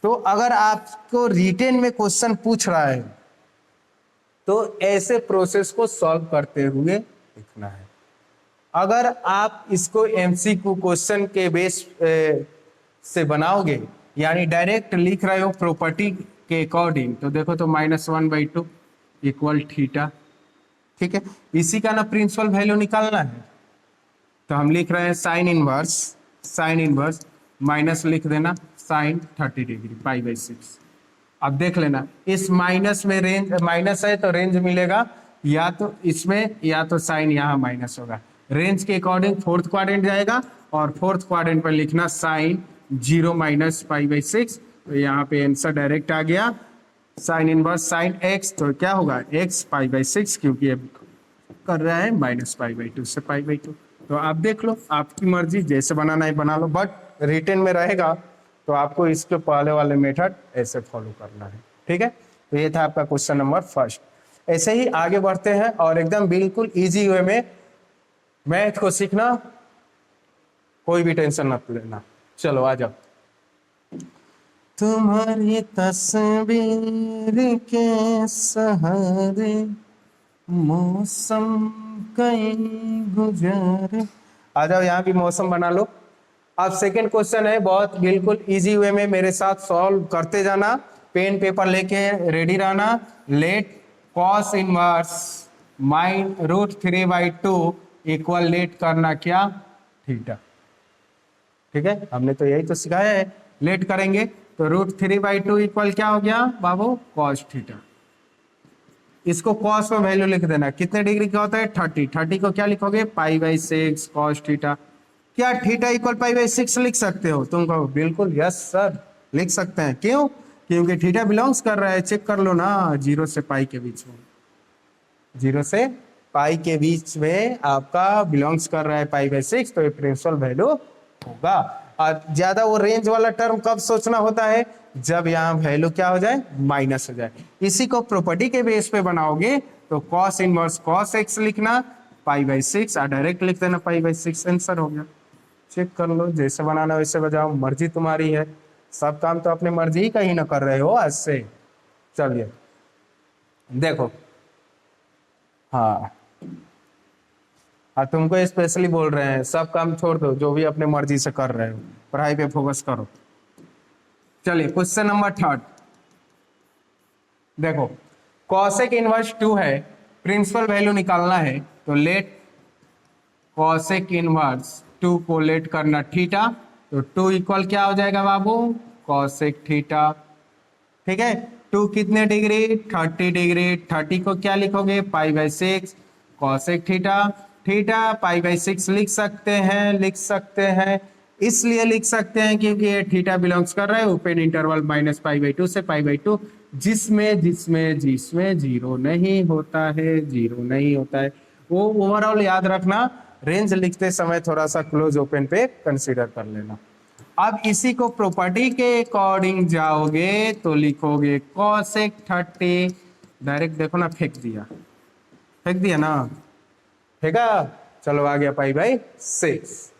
तो अगर आपको रिटेन में क्वेश्चन पूछ रहा है तो ऐसे प्रोसेस को सॉल्व करते हुए लिखना है। अगर आप इसको एमसीक्यू क्वेश्चन के बेस से बनाओगे, यानी डायरेक्ट लिख रहे हो प्रॉपर्टी के अकॉर्डिंग, तो देखो तो -1/2 इक्वल थीटा। ठीक है, इसी का ना प्रिंसिपल वैल्यू निकालना है, तो हम लिख रहे हैं साइन इनवर्स माइनस लिख देना साइन 30 डिग्री π/6। अब देख लेना, इस माइनस में रेंज माइनस है तो रेंज मिलेगा या तो इसमें या तो साइन यहाँ माइनस होगा, रेंज के अकॉर्डिंग फोर्थ क्वाड्रेंट जाएगा और फोर्थ क्वाड्रेंट पर लिखना साइन 0 माइनस π/6। तो यहाँ पे आंसर डायरेक्ट आ गया, साइन इनवर्स साइन x, तो क्या होगा x π/6, क्योंकि अब कर रहा है -π/2 से π/2। तो आप देख लो, आपकी मर्जी, जैसे बनाना है बना लो, बट रिटेन में रहेगा तो आपको इसके पहले वाले मेथड ऐसे फॉलो करना है। ठीक है, तो ये था आपका क्वेश्चन नंबर फर्स्ट। ऐसे ही आगे बढ़ते हैं और एकदम बिल्कुल इजी वे में मैथ को सीखना, कोई भी टेंशन मत लेना। चलो आ जाओ। तुम्हारी तस्वीर के सहारे मौसम कई गुजर। आ जाओ, यहाँ भी मौसम बना लो। अब सेकंड क्वेश्चन है, बहुत बिल्कुल इजी वे में मेरे साथ सॉल्व करते जाना, पेन पेपर लेके रेडी रहना। Let cos inverse minus √3/2 equal let करना क्या, थीटा। ठीक है, हमने तो यही तो सिखाया है। लेट करेंगे तो √3/2 इक्वल क्या हो गया बाबू, कॉस थीटा। इसको कॉस में वैल्यू लिख देना, कितने डिग्री का होता है 30। 30 को क्या लिखोगे π/6 कॉस थीटा। क्या थीटा इक्वल π/6 लिख सकते हो, तुम कहो बिल्कुल यस सर लिख सकते हैं। क्यों, क्योंकि थीटा बिलोंग्स कर रहा है, चेक कर लो ना, 0 से पाई के बीच में, 0 से पाई के बीच में आपका बिलोंग्स कर रहा है π/6, तो ये प्रिंसिपल वैल्यू होगा। और ज्यादा वो रेंज वाला टर्म कब सोचना होता है, जब यहाँ वैल्यू क्या हो जाए, माइनस हो जाए। इसी को प्रॉपर्टी के बेस पे बनाओगे तो कॉस इनवर्स cos x लिखना, π/6 और डायरेक्ट लिख देना π/6, आंसर हो गया। चेक कर लो, जैसे बनाना वैसे बजाओ, मर्जी तुम्हारी है। सब काम तो अपने मर्जी का ही ना कर रहे हो आज से। चलिए देखो, हाँ तुमको स्पेशली बोल रहे हैं, सब काम छोड़ दो, जो भी अपने मर्जी से कर रहे हो, पढ़ाई पे फोकस करो। चलिए क्वेश्चन नंबर 3 देखो, कॉसेक इनवर्स 2 है, प्रिंसिपल वैल्यू निकालना है, तो लेट कॉसेक इनवर्स 2 को लेट करना थीटा, तो 2 इक्वल क्या हो जाएगा बाबू, कॉसेक थीटा। ठीक है, 2 कितने डिग्री, 30 डिग्री। 30 को क्या लिखोगे π/6 कॉसेक थीटा। थीटा π/6 लिख सकते हैं, इसलिए लिख सकते हैं क्योंकि ये थीटा बिलोंग्स कर रहा है ओपन इंटरवल -π/2 से π/2, जिसमें जिसमें जिसमें जीरो नहीं होता है, वो ओवरऑल याद रखना। रेंज लिखते समय थोड़ा सा क्लोज ओपन पे कंसीडर कर लेना। अब इसी को प्रॉपर्टी के अकॉर्डिंग जाओगे तो लिखोगे कॉसेक 30, डायरेक्ट देखो ना, फेंक दिया ना, फेंका, चलो आ गया π/6।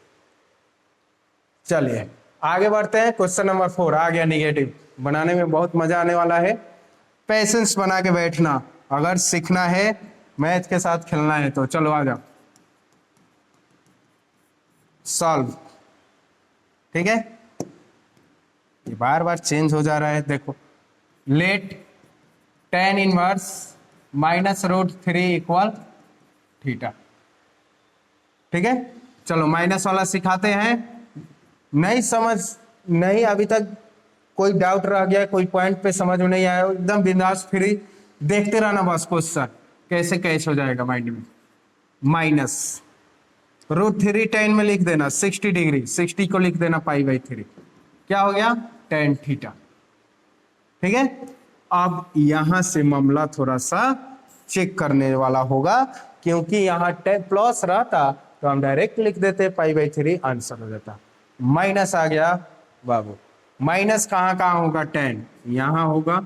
चलिए आगे बढ़ते हैं, क्वेश्चन नंबर 4 आ गया निगेटिव। बनाने में बहुत मजा आने वाला है, पेशेंस बना के बैठना, अगर सीखना है मैथ के साथ खेलना है तो। चलो आ जाओ, सॉल्व। ठीक है, ये बार बार चेंज हो जा रहा है, देखो let tan inverse -√3 equal theta. ठीक है, चलो माइनस वाला सिखाते हैं। नहीं अभी तक कोई डाउट रह गया, कोई पॉइंट पे समझ में नहीं आया, एकदम बिंदास फ्री देखते रहना बस, क्वेश्चन कैसे कैच हो जाएगा माइंड में। -√3 tan में लिख देना 60 डिग्री, 60 को लिख देना π/3, क्या हो गया tan थीटा। ठीक है, अब यहां से मामला थोड़ा सा चेक करने वाला होगा, क्योंकि यहाँ प्लस रहता तो हम डायरेक्ट लिख देते π/3, आंसर हो जाता। माइनस आ गया बाबू, माइनस कहाँ होगा, tan यहाँ होगा,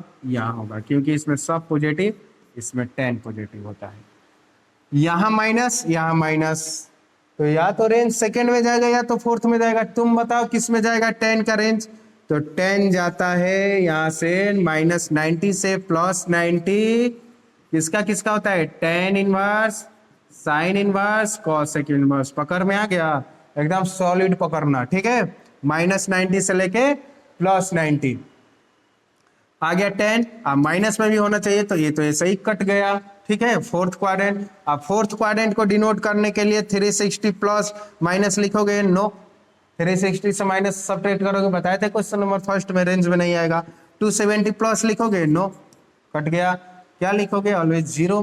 क्योंकि इसमें सब पॉजिटिव, इसमें tan पॉजिटिव होता है। यहाँ माइनस, तो या तो रेंज सेकंड में जाएगा या तो फोर्थ में जाएगा। तुम बताओ किस में जाएगा tan का रेंज, तो tan जाता है यहाँ से -90 से +90, किसका होता है, tan inverse sine inverse cosec inverse. पकड़ में आ गया, एकदम सॉलिड पकड़ना। ठीक है, -90 से लेके +90 आ गया tan, अब माइनस में भी होना चाहिए, तो ये तो ऐसे ही कट गया। ठीक है, फोर्थ क्वाड्रेंट। अब फोर्थ क्वाड्रेंट को डिनोट करने के लिए 360 प्लस माइनस लिखोगे, नो 360 से माइनस सब्ट्रैक्ट करोगे, बताए थे क्वेश्चन नंबर फर्स्ट में, रेंज में नहीं आएगा। 270 प्लस लिखोगे, नो कट गया, क्या लिखोगे, always 0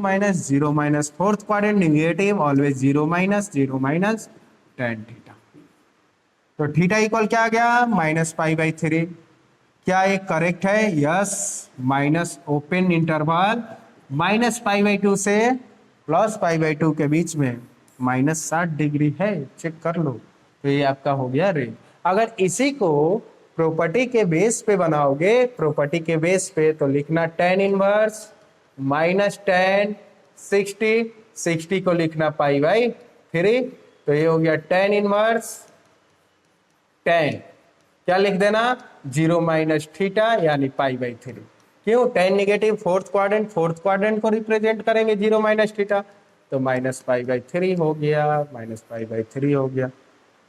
minus, fourth quadrant negative, always 0 tan theta. तो थीटा इक्वल क्या आ गया, -π/3। क्या ये करेक्ट है, यस, माइनस ओपन इंटरवल -π/2 से +π/2 के बीच में -60 डिग्री है, चेक कर लो। तो ये आपका हो गया रेंज। अगर इसी को प्रॉपर्टी के बेस पे बनाओगे, प्रॉपर्टी के बेस पे, तो लिखना tan इनवर्स -tan 60 को लिखना π/3, तो ये हो गया tan इनवर्स tan क्या लिख देना, 0 माइनस थीटा यानी π/3। क्यों, tan नेगेटिव फोर्थ क्वाड्रेंट को रिप्रेजेंट करेंगे 0 माइनस थीटा, तो -π/3 हो गया, -π/3 हो गया।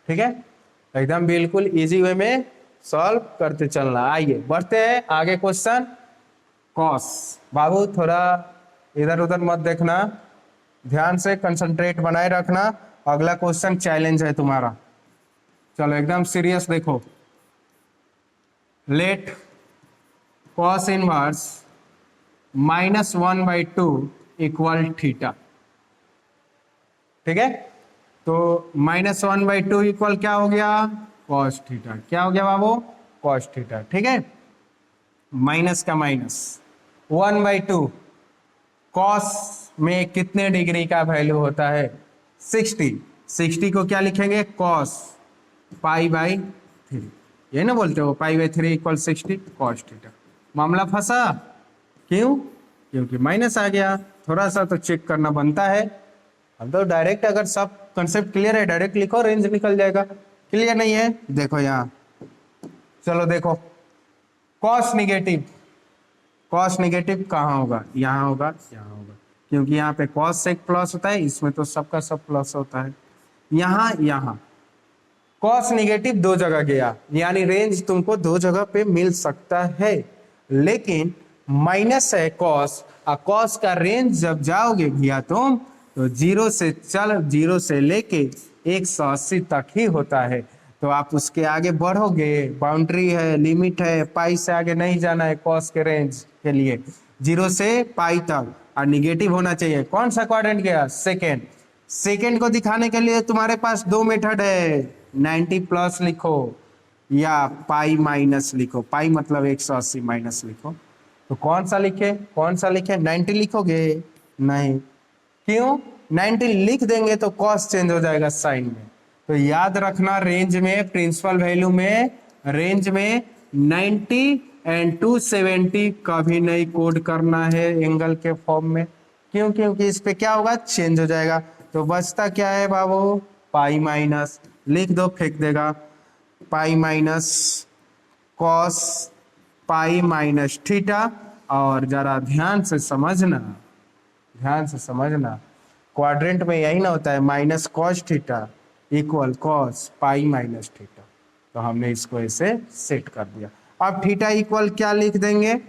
ठीक है, एकदम बिल्कुल इजी वे में सॉल्व करते चलना। आइए बढ़ते हैं आगे क्वेश्चन कॉस। बाबू थोड़ा इधर उधर मत देखना, ध्यान से कंसंट्रेट बनाए रखना। अगला क्वेश्चन चैलेंज है तुम्हारा, चलो एकदम सीरियस देखो। Let cos inverse -1/2 equal theta. ठीक है, तो -1/2 इक्वल क्या हो गया, कॉस थीटा। क्या हो गया बाबू, कॉस थीटा। ठीक है, माइनस का माइनस 1/2 कॉस में कितने डिग्री का वैल्यू होता है, 60। 60 को क्या लिखेंगे, कॉस π/3। ये ना बोलते हो π/3 इक्वल 60 कॉस थीटा। मामला फंसा, क्यों, क्योंकि माइनस आ गया। थोड़ा सा तो चेक करना बनता है। अब तो डायरेक्ट अगर सब कंसेप्ट क्लियर है डायरेक्ट लिखो, रेंज निकल जाएगा। क्लियर नहीं है, देखो यहाँ, चलो देखो कॉस निगेटिव कहाँ होगा, यहाँ होगा, यहाँ होगा, क्योंकि यहाँ पे कॉस से एक प्लस होता है, इसमें तो सबका सब प्लस होता है। यहाँ कॉस निगेटिव दो जगह गया, यानी रेंज तुमको दो जगह पे मिल सकता है, लेकिन माइनस है कॉस, और कॉस का रेंज जब जाओगे भैया तुम तो 0 से लेके 180 तक ही होता है। तो आप उसके आगे बढ़ोगे, बाउंड्री है, लिमिट है, पाई से आगे नहीं जाना है कॉस के रेंज के लिए, 0 से पाई तक, और निगेटिव होना चाहिए। कौन सा क्वाड्रेंट गया, सेकेंड को दिखाने के लिए तुम्हारे पास दो मेथड है, 90 प्लस लिखो या पाई माइनस लिखो, पाई मतलब 180 माइनस लिखो। तो कौन सा लिखे 90 लिखोगे, नहीं, क्यों, 90 लिख देंगे तो कॉस चेंज हो जाएगा साइन में। तो याद रखना, रेंज में, प्रिंसिपल वैल्यू में, रेंज में 90 एंड 270 कभी नहीं कोड करना है एंगल के फॉर्म में। क्यों, क्योंकि इस पे क्या होगा, चेंज हो जाएगा। तो बचता क्या है बाबू, पाई माइनस, लिख दो, फेंक देगा, पाई minus cos pi minus theta. और जरा ध्यान से समझना, क्वाड्रेंट में यही ना होता है, minus cos theta equal cos pi minus theta. तो हमने इसको ऐसे सेट कर दिया। अब थीटा इक्वल क्या लिख देंगे,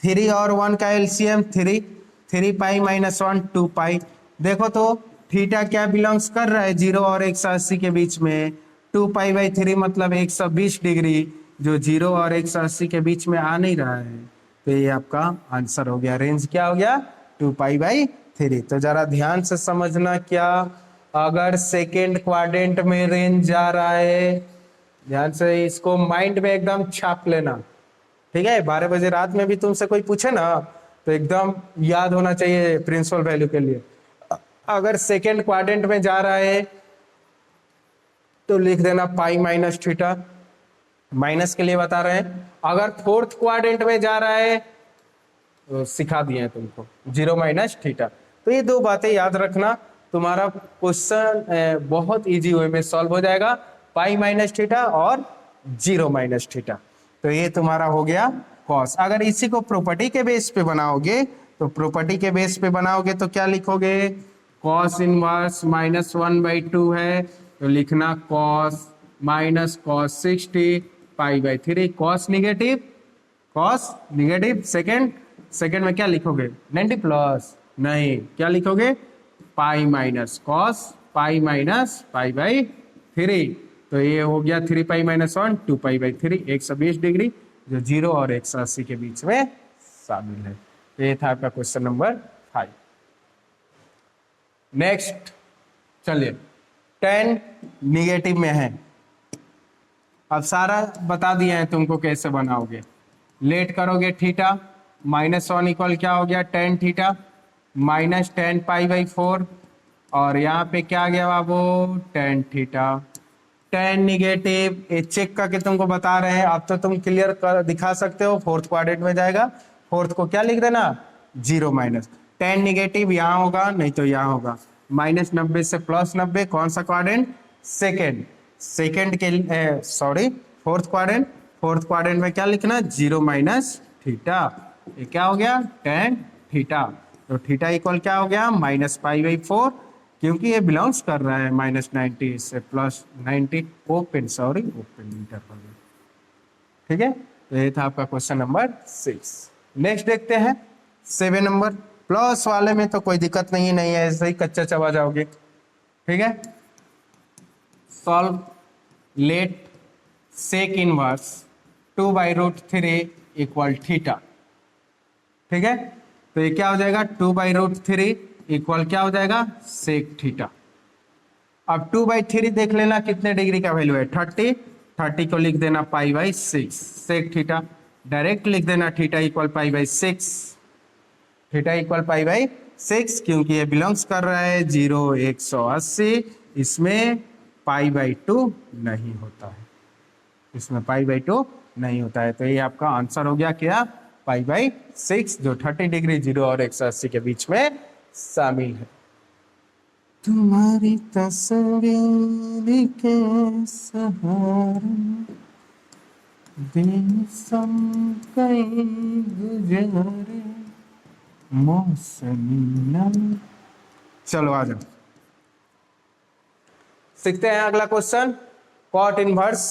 3 और 1 का एलसीएम 3 पाई माइनस 1 2 पाई। देखो तो थीटा क्या बिलोंग्स कर रहा है, 0 और 180 के बीच में, 2π/3 मतलब 120 डिग्री, जो 0 और 180 के बीच में आ नहीं रहा है। तो ये आपका आंसर हो गया, रेंज क्या हो गया, 2π/3। तो जरा ध्यान से समझना, क्या अगर सेकेंड क्वाड्रेंट में रेंज जा रहा है, ध्यान से इसको माइंड में एकदम छाप लेना। ठीक है, 12 बजे रात में भी तुमसे कोई पूछे ना तो एकदम याद होना चाहिए प्रिंसिपल वैल्यू के लिए। अगर सेकेंड क्वाड्रेंट में जा रहा है तो लिख देना पाई माइनस थीटा, माइनस के लिए बता रहे हैं। अगर फोर्थ क्वाड्रेंट में जा रहा है तो सिखा दिए हैं तुमको, 0 माइनस थीटा। तो ये दो बातें याद रखना, तुम्हारा क्वेश्चन बहुत इजी वे में सॉल्व हो जाएगा, पाई माइनस थीटा और 0 माइनस थीटा। तो ये तुम्हारा हो गया कॉस। अगर इसी को प्रॉपर्टी के बेस पे बनाओगे तो क्या लिखोगे, कॉस इनवर्स -1/2 है तो लिखना cos minus cos 60 π/3। Cos negative second में क्या लिखोगे, 90 प्लस, नहीं, क्या लिखोगे, pi minus cos pi minus π/3। तो ये हो गया 3 पाई माइनस 1 2 π/3, 120 डिग्री, जो 0 और 180 के बीच में शामिल है। ये था आपका क्वेश्चन नंबर 5। नेक्स्ट चलिए, tan निगेटिव में है। अब सारा बता दिया है तुमको कैसे बनाओगे। लेट करोगे थीटा, -1 इक्वल क्या हो गया, tan थीटा माइनस tan π/4, और यहाँ पे क्या आ गया बाबू, tan थीटा। tan निगेटिव ये चेक करके तुमको बता रहे हैं, अब तो तुम क्लियर कर दिखा सकते हो, फोर्थ क्वाड्रेंट में जाएगा, फोर्थ को क्या लिख देना, 0 माइनस। tan निगेटिव यहाँ होगा, नहीं तो यहाँ होगा, -90 से +90, कौन सा क्वाड्रेंट, सेकेंड के सॉरी फोर्थ क्वाड्रेंट में क्या लिखना, 0 माइनस थीटा। ये क्या हो गया, tan थीटा। तो थीटा इक्वल क्या हो गया, -π/4, क्योंकि ये बिलोंग्स कर रहा है -90 से +90 ओपन इंटरवल में। ठीक है, तो ये था आपका क्वेश्चन नंबर 6। नेक्स्ट देखते हैं 7 नंबर। प्लस वाले में तो कोई दिक्कत नहीं है, ऐसे ही कच्चा चबा जाओगे। ठीक है, solve let sec inverse 2/√3 equal theta. ठीक है, तो ये क्या हो जाएगा, 2/√3 इक्वल क्या हो जाएगा, सेक थीटा। अब 2/3 देख लेना कितने डिग्री का वैल्यू है, 30 को लिख देना π/6 सेक थीटा। डायरेक्ट लिख देना थीटा इक्वल π/6, थीटा इक्वल π/6, क्योंकि ये बिलोंग्स कर रहा है 0 180, इसमें π/2 नहीं होता है, इसमें π/2 नहीं होता है। तो ये आपका आंसर हो गया क्या, π/6, जो 30 डिग्री 0 और 180 के बीच में शामिल है। तुम्हारी तस्वीर के सहारे बेसम कई गुजरे मौसमी। चलो आ जाओ, सीखते हैं अगला क्वेश्चन, कॉट इनवर्स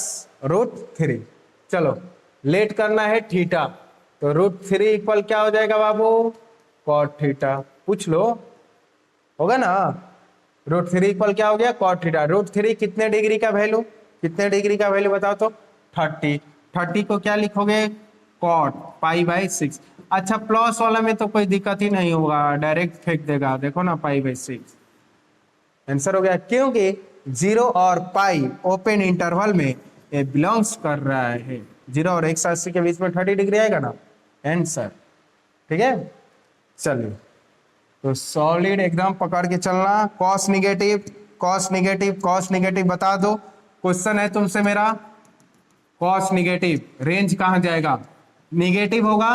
√3। चलो लेट करना है थीटा, तो √3 इक्वल क्या हो जाएगा बाबू, कॉट थीटा। पूछ लो, होगा ना, √3 इक्वल क्या हो गया, कॉट थीटा। √3 कितने डिग्री का वैल्यू, कितने डिग्री का वैल्यू बताओ तो, 30 को क्या लिखोगे, कॉट π/6। अच्छा प्लस वाला में तो कोई दिक्कत ही नहीं होगा, डायरेक्ट फेंक देगा, देखो ना π/6 आंसर हो गया, क्योंकि 0 और पाई ओपन इंटरवल में ये बिलोंग्स कर रहा है। 0 और 180 के बीच में 30 डिग्री आएगा ना आंसर। ठीक है, चलिए तो सॉलिड एकदम पकड़ के चलना। Cos negative cos negative cos negative बता दो, क्वेश्चन है तुमसे मेरा, कॉस निगेटिव रेंज कहाँ जाएगा, निगेटिव होगा,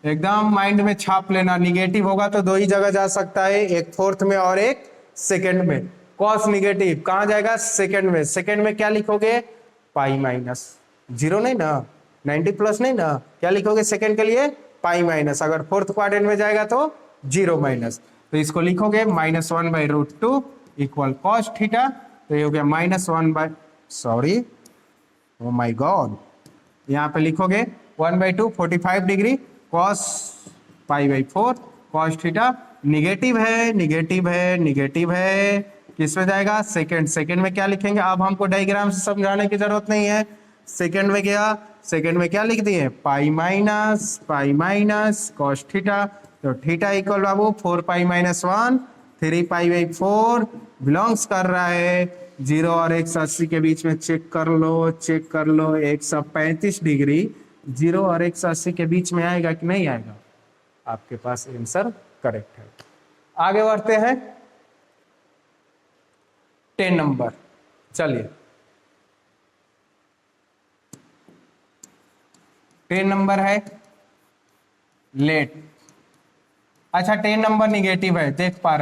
एकदम माइंड में छाप लेना, निगेटिव होगा तो दो ही जगह जा सकता है, एक फोर्थ में और एक सेकंड में। कॉस निगेटिव कहाँ जाएगा, सेकंड में। सेकंड में क्या लिखोगे, π-0 नहीं ना, 90 प्लस नहीं ना, क्या लिखोगे सेकंड के लिए, π-। अगर फोर्थ क्वाड्रेंट में जाएगा तो 0-, तो इसको लिखोगे -1/√2 इक्वल कॉस थीटा। तो ये हो गया -1 सॉरी ओ माय गॉड, यहाँ पे लिखोगे 1/2 45 degree cos π/4 cos theta. Negative है निगेटिव है निगेटिव है, किस में जाएगा, सेकंड। सेकंड में क्या लिखेंगे, अब हमको डायग्राम से समझाने की जरूरत नहीं है। सेकंड में गया, सेकंड में क्या लिख दिए, π- कॉस थीटा। तो थीटा इक्वल बाबू 4π-1 3π/4 बिलोंग्स कर रहा है 0 और 180 के बीच में। चेक कर लो 135 डिग्री 0 और 180 के बीच में आएगा कि नहीं आएगा, आपके पास आंसर करेक्ट है। आगे बढ़ते हैं 10 नंबर। चलिए 10 नंबर है लेट। अच्छा 10 नंबर निगेटिव है, देख पा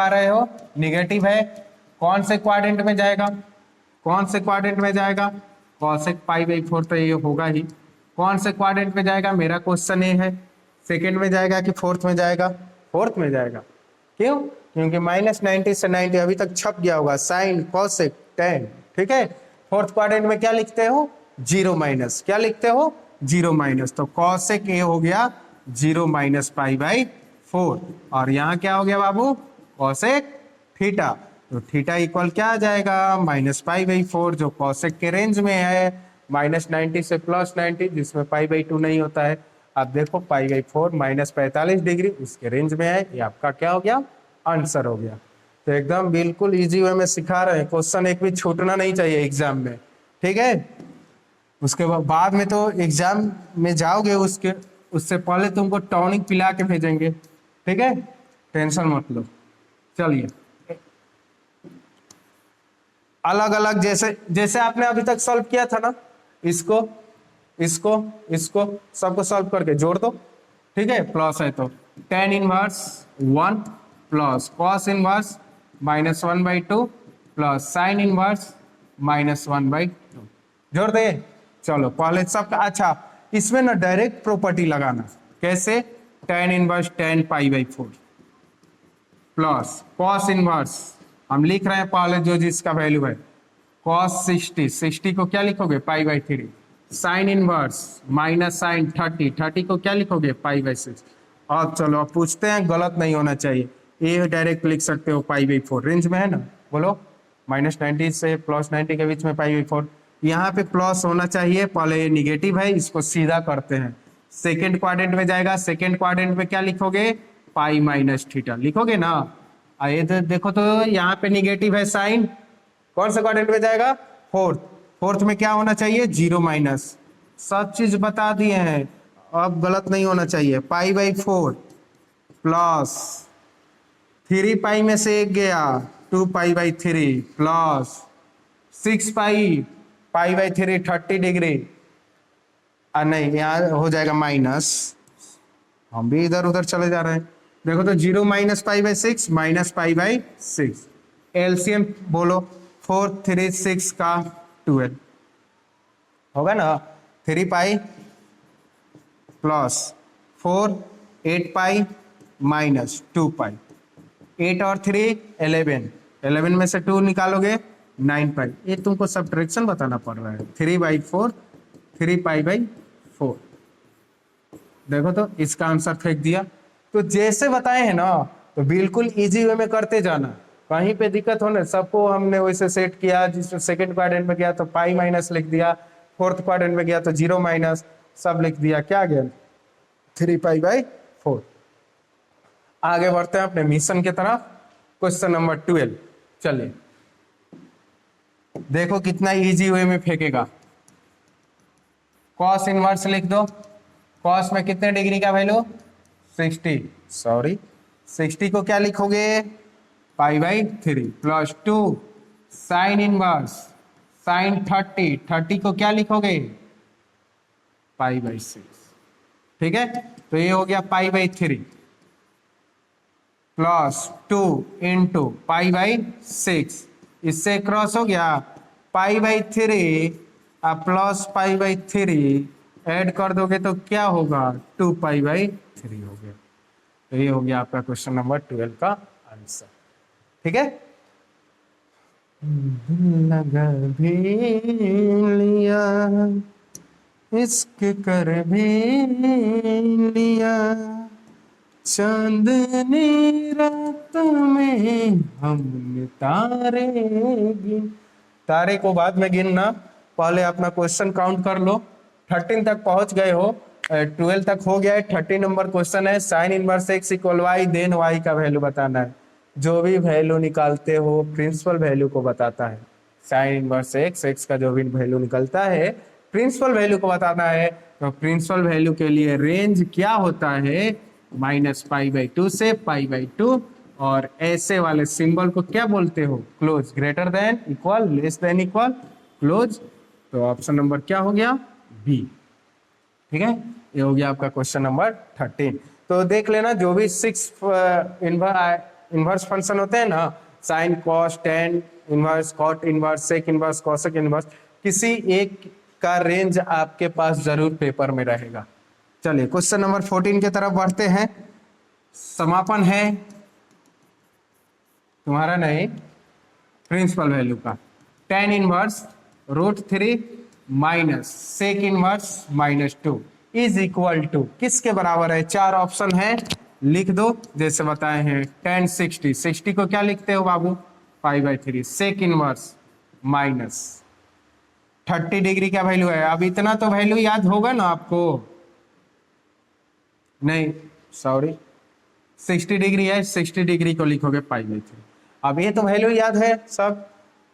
रहे हो निगेटिव है, कौन से क्वाड्रेंट में जाएगा, कौन से क्वाड्रेंट में जाएगा, कॉसेक π/4 तो ये होगा ही। कौन से क्वाड्रेंट में जाएगा, मेरा क्वेश्चन ये है, सेकंड में जाएगा कि फोर्थ में जाएगा, फोर्थ में जाएगा। क्यों, क्योंकि -90 से 90 अभी तक छप गया होगा, साइन कॉसेक tan। ठीक है, फोर्थ क्वाड्रेंट में क्या लिखते हो, 0-, क्या लिखते हो, 0-। तो कॉसेक ये हो गया 0 - π/4 और यहाँ क्या हो गया बाबू, कॉसेक थीटा। तो थीटा इक्वल क्या आ जाएगा, -π/4 जो कॉसेक के रेंज में है, -90 से +90 जिसमें π/2 नहीं होता है। अब देखो π/4 -45 डिग्री उसके रेंज में है, ये आपका क्या हो गया, आंसर हो गया। तो एकदम बिल्कुल इजी वे में सिखा रहे हैं, क्वेश्चन एक भी छूटना नहीं चाहिए एग्जाम में। ठीक है, उसके बाद में तो एग्जाम में जाओगे, उससे पहले तुमको टॉनिक पिला के भेजेंगे। ठीक है, टेंशन मत लो। चलिए अलग अलग जैसे आपने अभी तक सॉल्व किया था ना, इसको इसको इसको सबको सॉल्व करके जोड़ दो। ठीक है, प्लस है तो tan inverse 1 plus cos inverse -1/2 plus sine inverse -1/2। जोड़ दे। चलो पहले सबका अच्छा, इसमें ना डायरेक्ट प्रॉपर्टी लगाना। कैसे? tan inverse tan π/4 plus cos inverse, हम लिख रहे हैं पहले जो जिसका वैल्यू है cos 60 को क्या लिखोगे π/3, साइन इनवर्स माइनस साइन 30 को क्या लिखोगे π/6। अब चलो अब पूछते हैं, गलत नहीं होना चाहिए, ये डायरेक्ट लिख सकते हो π/4, रेंज में है ना, बोलो -90 से +90 के बीच में π/4। यहाँ पे प्लस होना चाहिए, पहले ये निगेटिव है, इसको सीधा करते हैं, सेकेंड क्वाड्रेंट में जाएगा, सेकेंड क्वाड्रेंट में क्या लिखोगे π-θ लिखोगे ना। आइए तो देखो तो यहाँ पे निगेटिव है साइन, कौन सा क्वाड्रेंट में जाएगा, फोर्थ में क्या होना चाहिए 0-, सब चीज बता दिए हैं, अब गलत नहीं होना चाहिए। π/4 प्लस 3π में से एक गया 2π/3 प्लस 6π, π/3 30 डिग्री, नहीं यहाँ हो जाएगा माइनस, हम भी इधर उधर चले जा रहे हैं। देखो तो 0 - π/6 -π/6, एलसीएम बोलो 4 3 6 का 12 होगा ना, 3π प्लस 4 8π माइनस 2π, 8 और 3 11 में से 2 निकालोगे 9π, ये तुमको सब्ट्रैक्शन बताना पड़ रहा है। 3/4 3π/4, देखो तो इसका आंसर फेंक दिया। तो जैसे बताए हैं ना, तो बिल्कुल इजी वे में करते जाना, कहीं पे दिक्कत होने सबको हमने वैसे सेट किया। जिस सेकंड क्वाड्रेंट में गया तो π- लिख दिया, फोर्थ क्वाड्रेंट में गया तो 0- सब लिख दिया, क्या गया 3π/4। आगे बढ़ते हैं अपने मिशन की तरफ, क्वेश्चन नंबर 12। चलिए देखो कितना इजी वे में फेंकेगा। कॉस इनवर्स लिख दो, कॉस में कितने डिग्री का वैल्यू 60 को क्या लिखोगे π/3 प्लस 2 साइन इनवर्स साइन 30 को क्या लिखोगे π/6। ठीक है, तो ये हो गया π/3 प्लस 2 इंटू π/6, इससे क्रॉस हो गया π/3 प्लस π/3 ऐड कर दोगे तो क्या होगा 2π/3 हो गया। तो ये हो गया आपका क्वेश्चन नंबर 12 का आंसर। ठीक है, लगा भी लिया इश्क कर भी लिया, चांदनी रात में हमने तारे गिन, तारे को बाद में गिनना, पहले अपना क्वेश्चन काउंट कर लो। 13 तक पहुंच गए हो, 12 तक हो गया है। 13 नंबर क्वेश्चन है, sine inverse x = y, then y का वैल्यू बताना है। जो भी वैल्यू निकालते हो प्रिंसिपल वैल्यू को बताता है। साइन इनवर्स x का जो भी वैल्यू निकलता है प्रिंसिपल वैल्यू को बताना है। तो प्रिंसिपल वैल्यू के लिए रेंज क्या होता है -π/2 से π/2, और ऐसे वाले सिंबल को क्या बोलते हो close, greater than equal less than equal close. तो ऑप्शन नंबर क्या हो गया बी। ठीक है, ये हो गया आपका क्वेश्चन नंबर 13। तो देख लेना जो भी 6 इनवर्स फंक्शन होते हैं ना, sine cos tan inverse cot inverse sec inverse cosec inverse, किसी एक का रेंज आपके पास जरूर पेपर में रहेगा। चलिए क्वेश्चन नंबर 14 की तरफ बढ़ते हैं। समापन है तुम्हारा नहीं, प्रिंसिपल वैल्यू का। tan inverse √3 minus sec inverse -2 is equal to किसके बराबर है, 4 ऑप्शन है, लिख दो जैसे बताए हैं। tan 60 को क्या लिखते हो बाबू π/3, सेक इनवर्स -30 डिग्री का वैल्यू है। अब इतना तो वैल्यू याद होगा ना आपको, नहीं सॉरी 60 डिग्री है, 60 डिग्री को लिखोगे π/3। अब ये तो वैल्यू याद है सब।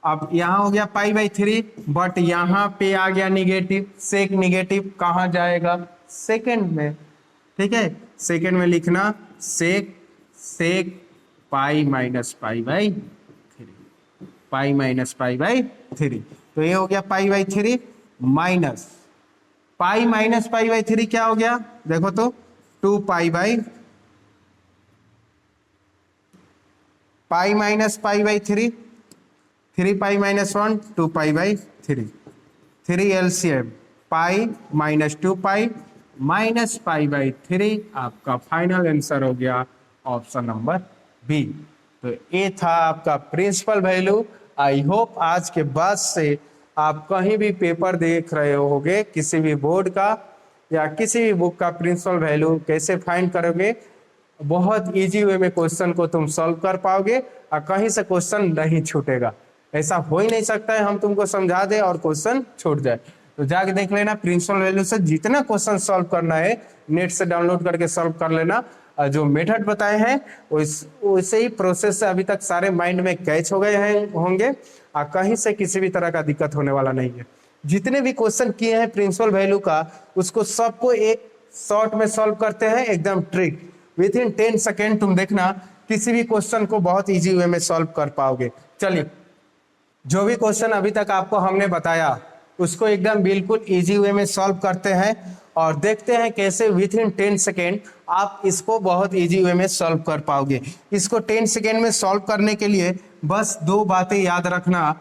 अब यहाँ हो गया π/3, बट यहाँ पे आ गया निगेटिव, सेक निगेटिव कहाँ जाएगा सेकंड में। ठीक है, सेकंड में लिखना सेक π-π/3, π-π/3। तो ये हो गया π/3 माइनस π-π/3 क्या हो गया देखो तो 2π/3 π-π/3 3π-1 2π/3, 3 LCM पाई माइनस 2π माइनस π/3 आपका फाइनल आंसर हो गया ऑप्शन नंबर बी। तो ये था आपका प्रिंसिपल वैल्यू। आई होप आज के बाद से आप कहीं भी पेपर देख रहे होगे किसी भी बोर्ड का या किसी भी बुक का, प्रिंसिपल वैल्यू कैसे फाइंड करोगे, बहुत इजी वे में क्वेश्चन को तुम सॉल्व कर पाओगे और कहीं से क्वेश्चन नहीं छूटेगा। ऐसा हो ही नहीं सकता है हम तुमको समझा दे और क्वेश्चन छूट जाए। तो जाके देख लेना प्रिंसिपल वैल्यू से जितना क्वेश्चन सॉल्व करना है नेट से डाउनलोड करके सॉल्व कर लेना। जो मेथड बताए हैं वैसे ही प्रोसेस से अभी तक सारे माइंड में कैच हो गए हैं होंगे और कहीं से किसी भी तरह का दिक्कत होने वाला नहीं है। जितने भी क्वेश्चन किए हैं प्रिंसिपल वैल्यू का उसको सबको एक शॉर्ट में सॉल्व करते हैं, एकदम ट्रिक विद इन 10 सेकेंड। तुम देखना किसी भी क्वेश्चन को बहुत इजी वे में सॉल्व कर पाओगे। चलिए, जो भी क्वेश्चन अभी तक आपको हमने बताया उसको एकदम बिल्कुल इजी वे में सॉल्व करते हैं और देखते हैं कैसे विद इन 10 सेकेंड आप इसको बहुत इजी वे में सॉल्व कर पाओगे। इसको 10 सेकेंड में सॉल्व करने के लिए बस दो बातें याद रखना।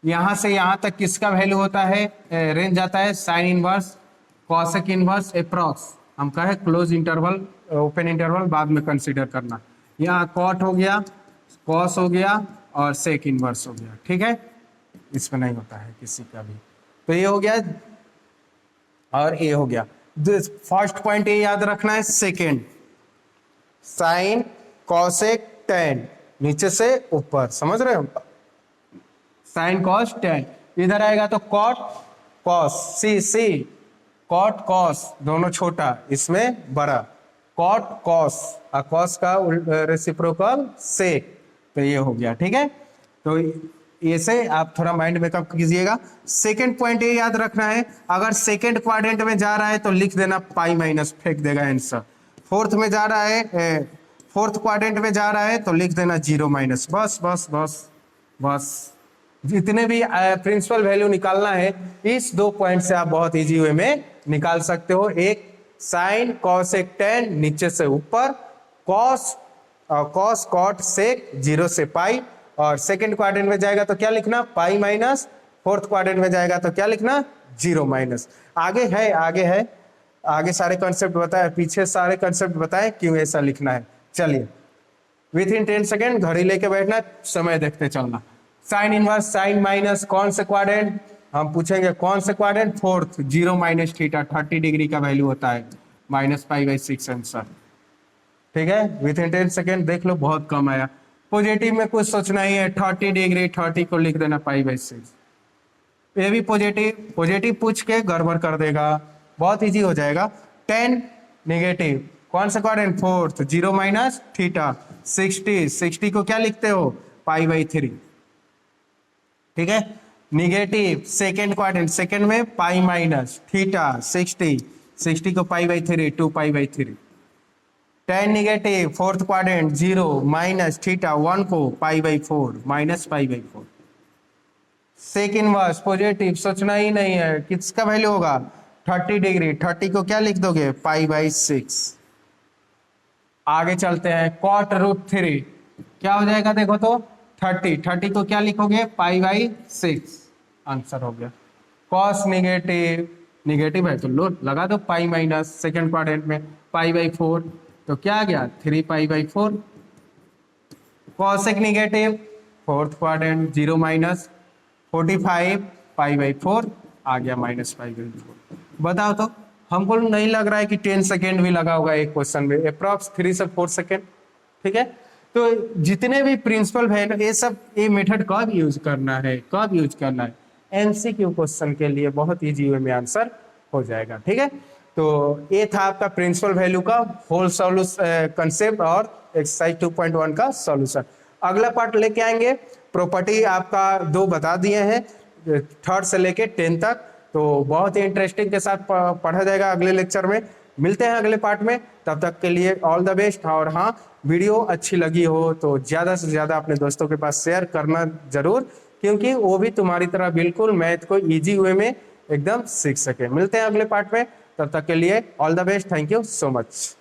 यहां से यहां तक किसका वैल्यू होता है, रेंज आता है sine inverse, cosec inverse, approx. हम कहे क्लोज इंटरवल, ओपन इंटरवल बाद में कंसीडर करना। यहाँ कॉट हो गया, कॉस हो गया और सेक इनवर्स हो गया। ठीक है, इसमें नहीं होता है किसी का भी। तो ये हो गया और ये हो गया। फर्स्ट पॉइंट ये याद रखना है, सेकेंड साइन कॉसेक टैन, नीचे से ऊपर, समझ रहे हो, साइन कॉस टैन। इधर आएगा तो कॉट कॉस, सी कॉट कॉस दोनों छोटा, इसमें बड़ा, कॉट कॉस और कॉस का रेसिप्रोकल सेक। तो ये हो गया। ठीक है, तो ये से आप थोड़ा माइंड मेकअप कीजिएगा। सेकंड पॉइंट ये याद रखना है, अगर सेकंड क्वाड्रेंट में जा रहा है तो लिख देना पाई माइनस, फेंक देगा आंसर। फोर्थ में जा रहा है, फोर्थ क्वाड्रेंट में जा रहा है तो लिख देना 0 माइनस। बस बस बस बस, जितने भी प्रिंसिपल वैल्यू निकालना है इस दो पॉइंट से आप बहुत इजी वे में निकाल सकते हो। एक साइन कॉसेक टैन नीचे से ऊपर, कॉस कॉस कॉट सेक 0 से पाई, और सेकंड क्वाड्रेंट में जाएगा तो क्या लिखना पाई माइनस, फोर्थ क्वाड्रेंट में जाएगा तो क्या लिखना 0 माइनस। आगे है, आगे सारे कॉन्सेप्ट बताए, पीछे सारे कॉन्सेप्ट बताए क्यों ऐसा लिखना है। चलिए, विद इन 10 सेकेंड घड़ी लेके बैठना, समय देखते चलना। साइन इनवर्स, साइन माइनस, कौन से क्वाड्रेंट, हम पूछेंगे कौन से quadrant, fourth, 0 minus theta, 30 degree का वैल्यू होता है, -π/6 आंसर। ठीक है, विद इन 10 सेकेंड देख लो, बहुत कम आया। पॉजिटिव में कुछ सोचना ही है, 30 डिग्री, 30 को लिख देना π/6। ये भी पॉजिटिव पूछ के गड़बड़ कर देगा, बहुत इजी हो जाएगा। 10 नेगेटिव, कौन सा क्वाड्रेंट, फोर्थ, 0 माइनस थीटा, 60 को क्या लिखते हो π/3। ठीक है, निगेटिव सेकेंड क्वाड्रेंट, सेकेंड में पाई माइनस थीटा 60 को π/3, 2π/3। 10 negative, fourth quadrant, 0 minus theta 1 को π/4, -π/4। सेक इनवर्स पॉजिटिव, सोचना ही नहीं है, किसका वैल्यू होगा 30 डिग्री, 30 को क्या लिख दोगे π/6। आगे चलते हैं, cot √3 क्या हो जाएगा देखो तो 30 को क्या लिखोगे π/6, आंसर हो गया। cos निगेटिव है तो लो लगा दो पाई माइनस, सेकेंड क्वाड्रेंट में π/4 तो क्या आ गया 3π/4। cosec negative, fourth quadrant, 0 minus 45 π/4 आ गया -π/4। बताओ तो, हमको नहीं लग रहा है कि 10 सेकेंड भी लगा होगा एक क्वेश्चन में, अप्रॉक्स 3 से 4 सेकेंड। ठीक है, तो जितने भी प्रिंसिपल वैल्यू, ये सब, ये मेथड कब यूज करना है, एमसीक्यू क्वेश्चन के लिए बहुत इजी वे में आंसर हो जाएगा। ठीक है, तो ये था आपका प्रिंसिपल वैल्यू का होल कंसेप्ट और एक्सरसाइज 2.1 का सॉल्यूशन। अगला पार्ट लेके आएंगे, प्रॉपर्टी आपका 2 बता दिए हैं, 3rd से लेके 10 तक, तो बहुत ही इंटरेस्टिंग के साथ पढ़ा जाएगा अगले लेक्चर में। मिलते हैं अगले पार्ट में, तब तक के लिए ऑल द बेस्ट। और हाँ, वीडियो अच्छी लगी हो तो ज़्यादा से ज़्यादा अपने दोस्तों के पास शेयर करना जरूर, क्योंकि वो भी तुम्हारी तरह बिल्कुल मैथ को इजी वे में एकदम सीख सके। मिलते हैं अगले पार्ट में, तब तक के लिए all the best, thank you so much.